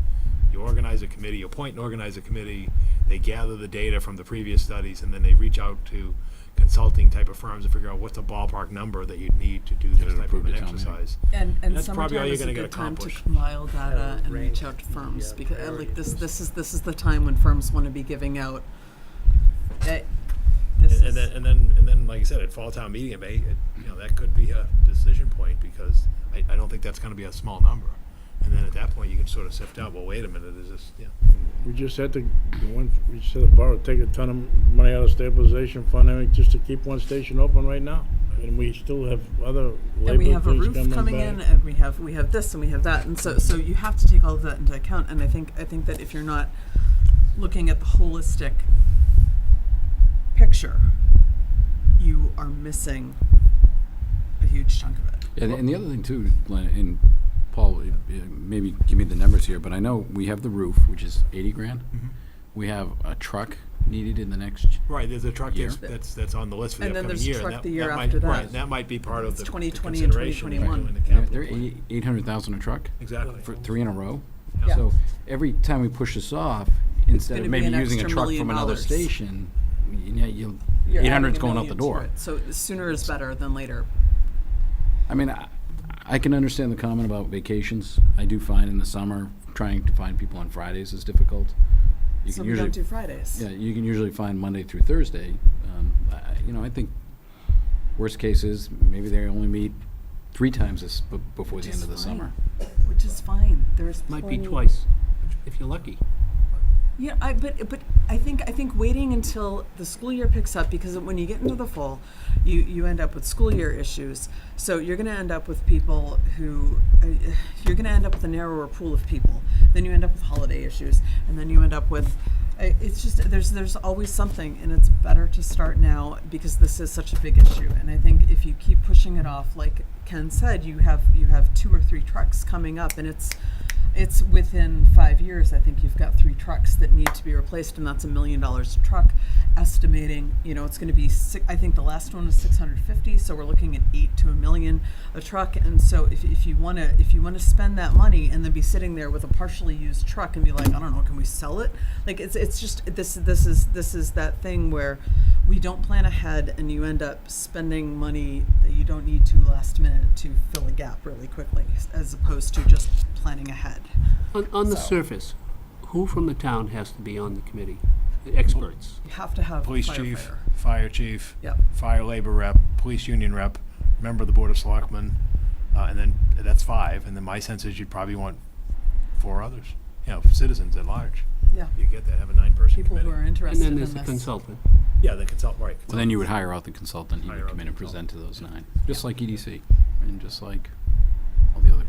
you organize a committee, you appoint and organize a committee, they gather the data from the previous studies, and then they reach out to consulting type of firms to figure out what's a ballpark number that you'd need to do this type approve of an the town meeting. exercise. And That's probably all summertime you're is a gonna get good time to accomplished. compile data and reach out to firms, because like this is the time when firms want to be giving out. This And is- then, like I said, at fall town meeting, that could be a decision point, because I don't think that's gonna be a small number. And then at that point, you can sort of sift out, well, wait a minute, is this, We just had to, we just had to borrow, take a ton of money out of stabilization fund, I mean, just to keep one station open right now. And we still have other and labor we have a things roof coming back. in, and we have this, and we have that, and so you have to take all of that into account. And I think that if you're not looking at the holistic picture, you are missing a huge chunk of it. And the other thing too, Glenn, and Paul, maybe give me the numbers here, but I know we have the roof, which is 80 grand. Mhm. We have a truck needed in the next, right, there's a truck Year. that's on the list for the And then upcoming there's a year. truck and the year might- after that. Right, that might be part of It's the 2020 and consideration when 2021. doing the they're capital plan. 800,000 a truck Exactly. for 3 in a row. Yeah. So every time we push this off, instead gonna of be maybe an using a extra truck $1 from million. another station, You're 800's adding a going out the million to door. it. So sooner is better than later. I mean, I can understand the comment about vacations. I do find in the summer, trying to find people on Fridays is difficult. You So can we usually, don't do Fridays. yeah, you can usually find Monday through Thursday. I think worst case is maybe they only meet 3 times before Which the end is of the fine. summer. Which is fine. There's Might be plenty- twice, if you're lucky. Yeah, but I think waiting until the school year picks up, because when you get into the fall, you end up with school year issues. So you're going to end up with people who you're going to end up with a narrower pool of people. Then you end up with holiday issues, and then you end up with it's just there's always something, and it's better to start now because this is such a big issue. And I think if you keep pushing it off, like Ken said, you have 2 or 3 trucks coming up, and it's within 5 years. I think you've got 3 trucks that need to be replaced, and that's $1 million a truck. Estimating, it's going to be I think the last one was 650, so we're looking at 8 to $1 million a truck. And so if you want to spend that money and then be sitting there with a partially used truck and be like, I don't know, can we sell it? Like it's just this is that thing where we don't plan ahead, and you end up spending money that you don't need to last minute to fill a gap really quickly, as opposed to just planning ahead. On the So- surface, who from the town has to be on the committee? The experts. You have to have Police a chief, firefighter. fire chief, Yep. fire labor rep, police union rep, member of the board of selectmen, and then that's 5. And then my sense is you'd probably want 4 others, citizens at large. Yeah. You get that, have a 9-person People committee. who are And interested then in there's this. the consultant. Yeah, the consultant, right. So then you would hire out the consultant, he Hire would out come the in and consultant. present to those 9, just like EDC, and just like all the other.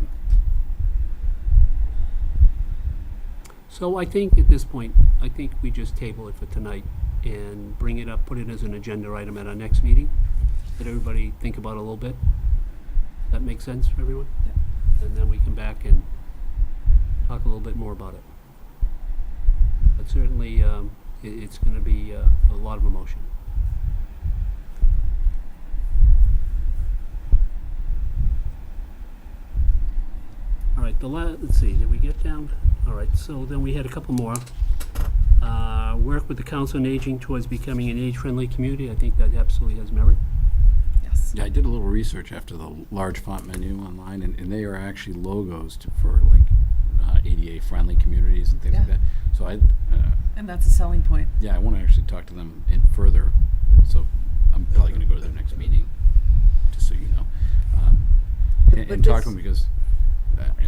So I think at this point, we just table it for tonight and bring it up, put it as an agenda item at our next meeting. Let everybody think about it a little bit. That makes sense for everyone? And then we come back and talk a little bit more about it. But certainly, it's going to be a lot of emotion. All right, let's see, did we get down? All right, so then we had a couple more. Work with the Council on Aging towards becoming an age-friendly community. I think that absolutely has merit. Yes. Yeah, I did a little research after the large font menu online, and they are actually logos for like ADA-friendly communities and things like Yeah. that. So And that's a selling point. I want to actually talk to them in further. So I'm probably going to go to their next meeting, just so you know, But and talk this- to them because.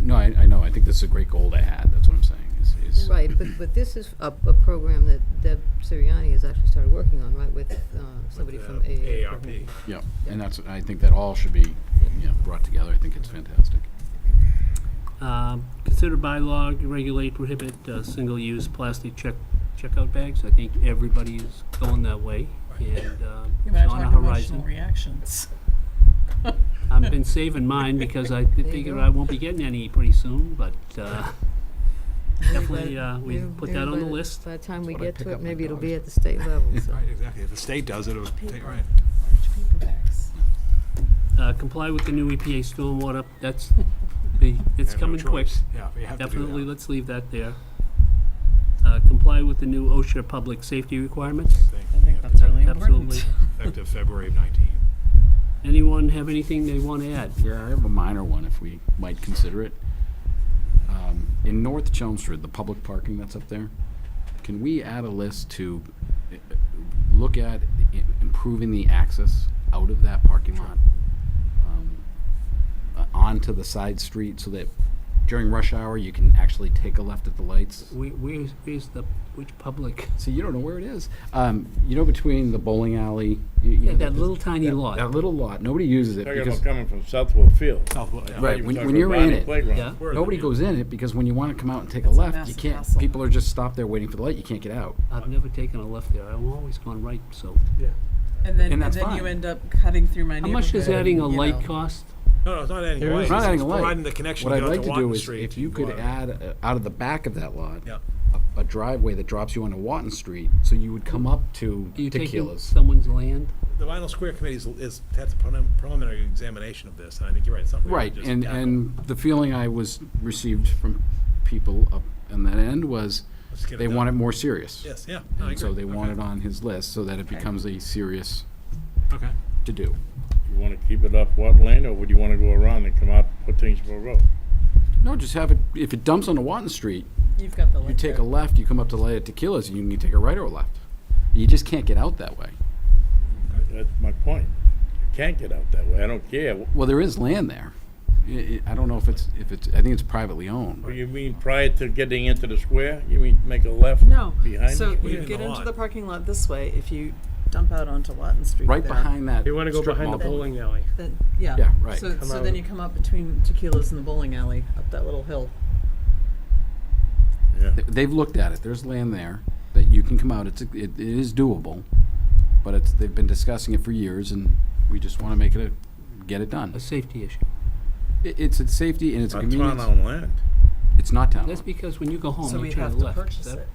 No, I know. I think this is a great goal to add. That's what I'm saying. Is Right, but this is a program that Deb Sirianni has actually started working on, right, with somebody from AARP. Yeah, and I think that all should be brought together. I think it's fantastic. Consider bylaw, regulate, prohibit single-use plastic checkout bags. I think everybody's going that way. And You it's might on the talk emotional horizon. reactions. I've been saving mine because I figure I won't be getting any pretty soon, but definitely, we put that on the list. By the time we That's what I get pick to it, up my maybe it'll be dogs. at the state level, so. Right, exactly. If the state does it, it'll take, right. Large paper bags. Comply with the new EPA stormwater, it's You have no coming quick. choice. Yeah, you have to do Definitely, that. let's leave that there. Comply with the new OSHA public safety requirements. I think that's really important. Absolutely. Effective February of 19. Anyone have anything they want to add? Yeah, I have a minor one if we might consider it. In North Chelmsford, the public parking that's up there, can we add a list to look at improving the access out of that parking lot? Onto the side street so that during rush hour you can actually take a left at the lights? Where's which public? See, you don't know where it is. You know, between the bowling alley. Yeah, that little tiny lot. That little lot. Nobody uses it Talking because about coming from Southwood Field. Southwood, yeah. Right, You when talking you're about in it, playground. Yeah. Where is nobody it? goes in it because when you want to come out and take a It's a left, you massive can't. hassle. People are just stopped there waiting for the light. You can't get out. I've never taken a left there. I've always gone right, so. And then, And that's you fine. end up cutting through my How neighborhood. much does adding a you light know. cost? No, it's not adding There a light. is- Not It's adding a light. providing the connection What to I'd get like out to Watton do is Street if you to could go out. add out of the back of that lot, Yeah. a driveway that drops you onto Watton Street, so you would come up to Are you taking Tequila's. someone's land? The Vinyl Square Committee has a preliminary examination of this, and I think you're right, it's something we Right, just and tackle. the feeling I was received from people up on that end was Let's get it they done. want it more serious. Yes, yeah, no, I And so agree. they want it on his list so that it becomes a serious Okay. to do. You wanna keep it off Watton Lane, or would you wanna go around and come out, put Tingsboro Road? No, just have it, if it dumps onto Watton Street, You've got the you light take a there. left, you come up to the light at Tequila's, and you need to take a right or a left. You just can't get out that way. That's my point. You can't get out that way, I don't care. Well, there is land there. I don't know if it's, I think it's privately owned. What do you mean prior to getting into the square? You mean make a left No. behind So the you square? get the into lot. the parking lot this way. If you dump out onto Watton Street, Right there, behind that. You want to go strip behind the mall. bowling alley. Then, yeah. Yeah, right. So, Come so out. then you come up between Tequila's and the bowling alley up that little hill. Yeah. They've looked at it. There's land there that you can come out. It is doable, but they've been discussing it for years, and we just want to make it get it done. A safety issue. It's a safety and it's a On convenience. town-owned land. It's not town. That's because when you go home, so you we'd turn have to left. purchase That- it.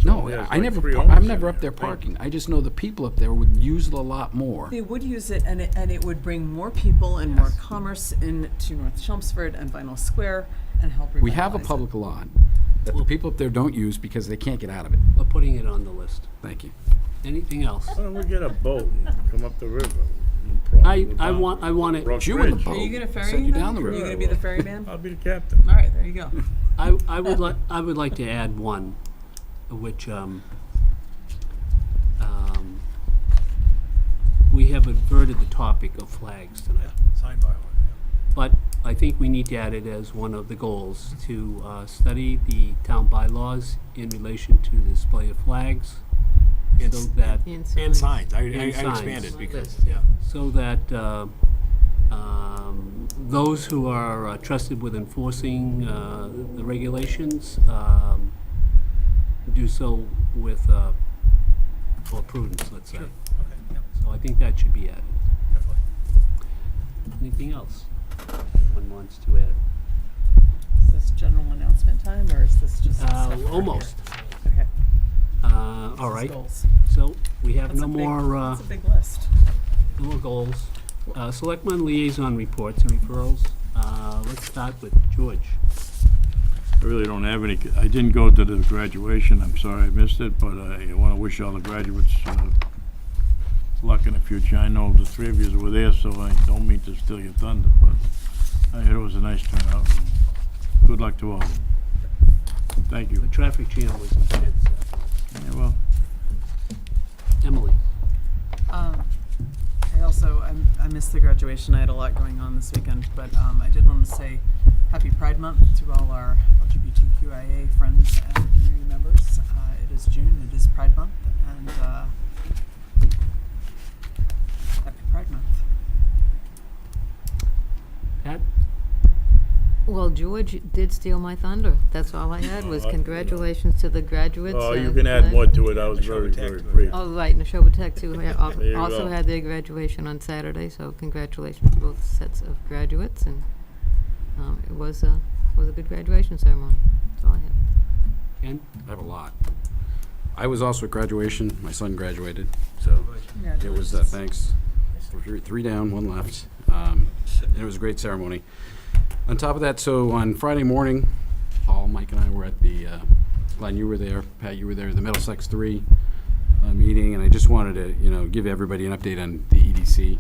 No, Yeah, it's I like never. three I'm homes never in up there there, right? parking. I just know the people up there would use it a lot more. They would use it, and it would bring more people and more Yes. commerce into North Chelmsford and Vinyl Square and help We have a revitalize it. public lot that the people up there don't use because they can't get out of it. We're putting it on the list. Thank you. Anything else? Why don't we get a boat and come up the river? No problem. I want it. Brook You in the Bridge. boat. Are you gonna ferry Send you them? down the Are river. you gonna be the ferryman? I'll be the captain. All right, there you go. I would like to add one, which we have averted the topic of flags tonight, Signed by one, but I think we need to add it as one of the goals to study the town bylaws in relation to the display of flags, yeah. so that And signs, I And signs. expanded because, List. yeah. so that those who are trusted with enforcing the regulations do so with more prudence, let's say. Okay, yeah, So I think that should be added. definitely. Anything else anyone wants to add? Is this general announcement time, or is this just stuff for here? Almost. Okay. All This is right. goals. So we have That's no a big, more that's a big list. no more goals. Selectmen liaison reports and referrals. Let's start with George. I really don't have any. I didn't go to the graduation. I'm sorry I missed it, but I want to wish all the graduates luck in the future. I know the three of you were there, so I don't mean to steal your thunder, but I heard it was a nice turnout. And good luck to all. Thank The you. traffic jam was intense. Yeah, well, Emily. I missed the graduation. I had a lot going on this weekend, but I did want to say Happy Pride Month to all our LGBTQIA friends and community members. It is June. It is Pride Month, and Happy Pride Month. Pat? Well, George did steal my thunder. That's all I had was Oh, congratulations to the graduates. Oh, you can add more to it. I was very, very pleased. Oh, right, Neshoba Tech too. There you Also go. had their graduation on Saturday, so congratulations to both sets of graduates, and it was a good graduation ceremony. That's all I have. Ken? I have a lot. I was also at graduation. My son graduated, so it was, thanks. Three down, one left. And it was a great ceremony. On top of that, so on Friday morning, Paul, Mike, and I were at the, Glenn, you were there, Pat, you were there, the Middlesex 3 meeting, and I just wanted to, give everybody an update on the EDC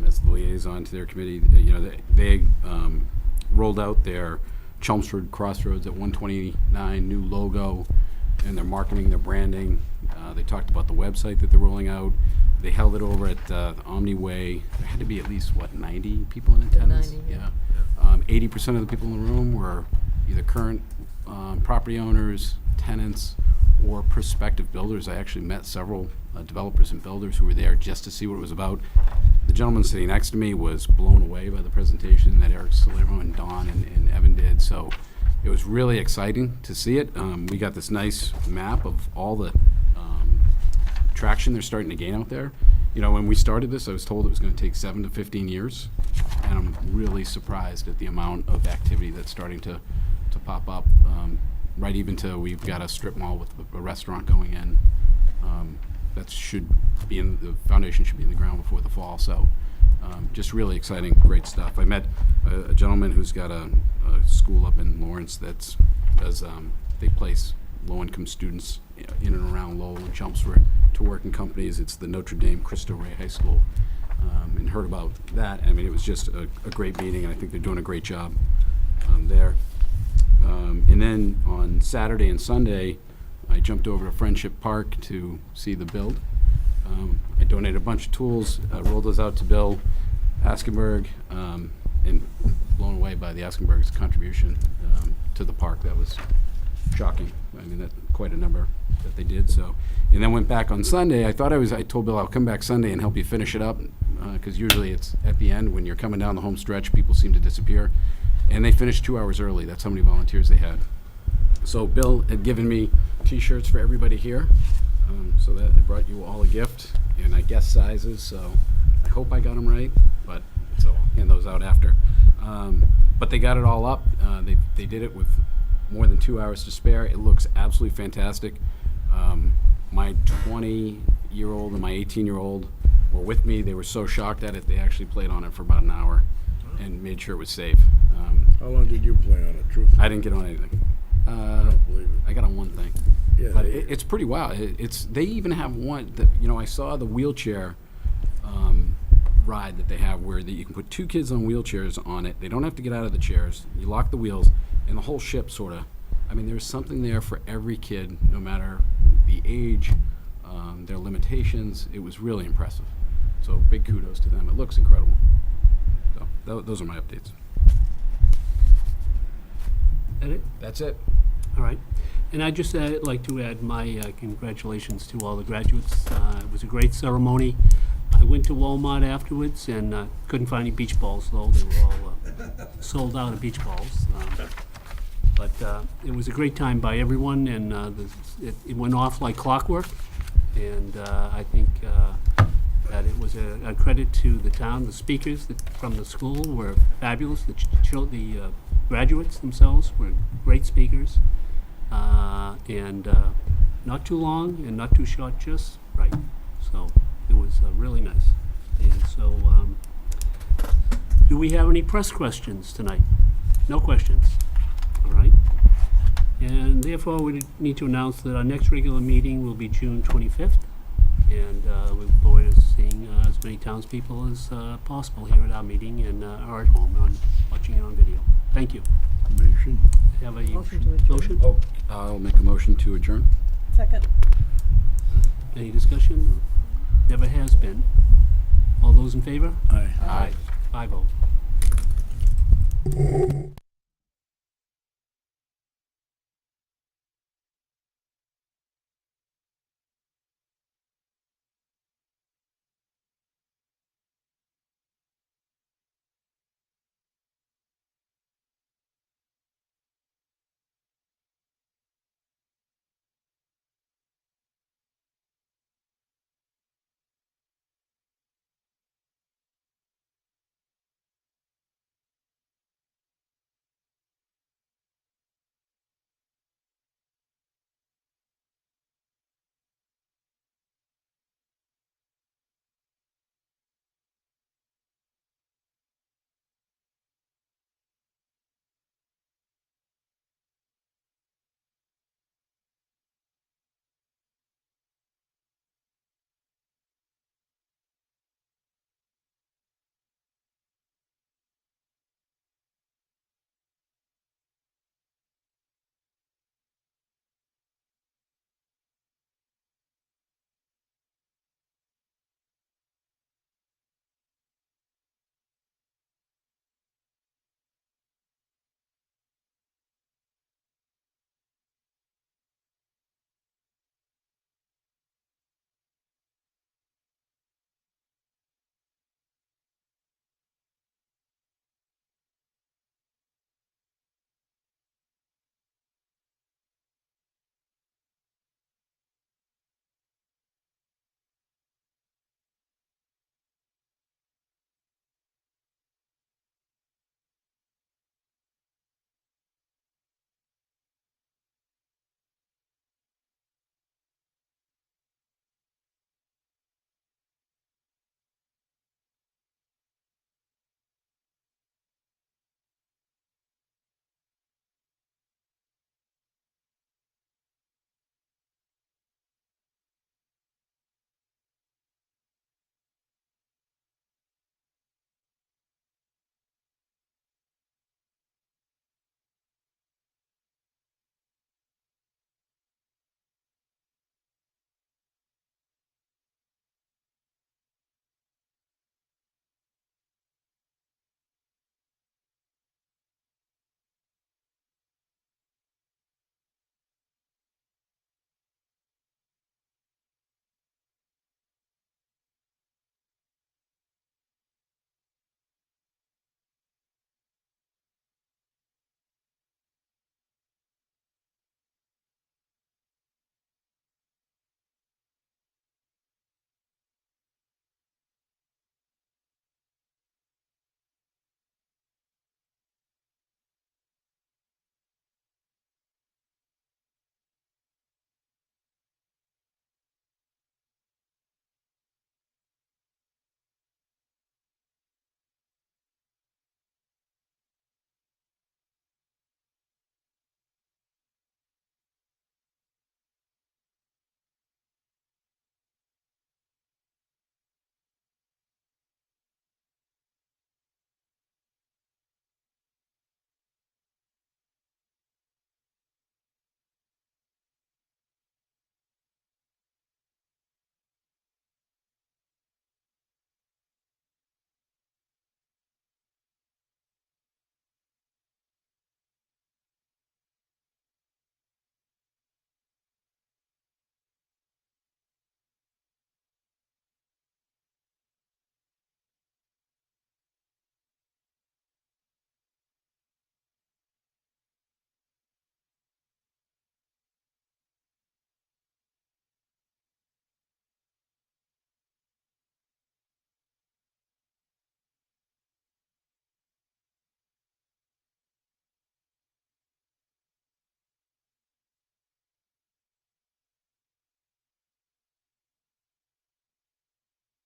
as the liaison to their committee. They rolled out their Chelmsford Crossroads at 129 new logo, and they're marketing their branding. They talked about the website that they're rolling out. They held it over at the Omni Way. There had to be at least, 90 people in attendance? 90, yeah. 80% of the people in the room were either current property owners, tenants, or prospective builders. I actually met several developers and builders who were there just to see what it was about. The gentleman sitting next to me was blown away by the presentation that Eric Solero and Don and Evan did. So it was really exciting to see it. We got this nice map of all the traction they're starting to gain out there. When we started this, I was told it was going to take 7 to 15 years, and I'm really surprised at the amount of activity that's starting to pop up. Right, even to we've got a strip mall with a restaurant going in. That should be the foundation should be in the ground before the fall. So, just really exciting, great stuff. I met a gentleman who's got a school up in Lawrence that does they place low-income students in and around Lowell and Chelmsford to work in companies. It's the Notre Dame Cristo Rey High School, and heard about that. I mean, it was just a great meeting, and I think they're doing a great job there. And then on Saturday and Sunday, I jumped over to Friendship Park to see the build. I donated a bunch of tools, rolled those out to Bill Askenberg, and blown away by the Askenberg's contribution to the park. That was shocking. I mean, that's quite a number that they did. So, and then went back on Sunday. I told Bill I'll come back Sunday and help you finish it up, because usually it's at the end when you're coming down the home stretch, people seem to disappear. And they finished 2 hours early. That's how many volunteers they had. So Bill had given me T-shirts for everybody here. So that I brought you all a gift, and I guess sizes. So I hope I got them right, but so I'll hand those out after. But they got it all up. They did it with more than 2 hours to spare. It looks absolutely fantastic. My 20-year-old and my 18-year-old were with me. They were so shocked at it, they actually played on it for about an hour and made sure it was safe. How long did you play on it, truth? I didn't get on anything. I don't believe it. I got on one thing. Yeah, But it's pretty wild. They even have one that, I saw the wheelchair ride that they have where you can put 2 kids on wheelchairs on it. They don't have to get out of the chairs. You lock the wheels, and the whole ship sort of, there's something there for every kid, no matter the age, their limitations. It was really impressive. So big kudos to them. It looks incredible. So those are my updates. That it? That's it. All right. And I'd just like to add my congratulations to all the graduates. It was a great ceremony. I went to Walmart afterwards and couldn't find any beach balls, though. They were all sold out of beach balls. But it was a great time by everyone, and it went off like clockwork. And I think that it was a credit to the town. The speakers from the school were fabulous. The graduates themselves were great speakers. And not too long and not too short, just right. So it was really nice. And so, do we have any press questions tonight? No questions. All right. And therefore, we need to announce that our next regular meeting will be June 25th. And we look forward to seeing as many townspeople as possible here at our meeting and or at home watching it on video. Thank you. Motion. Have a Motion to adjourn. motion? Oh, I'll make a motion to adjourn. Second. Any discussion? Never has been. All those in favor? Aye. Aye. 5-0.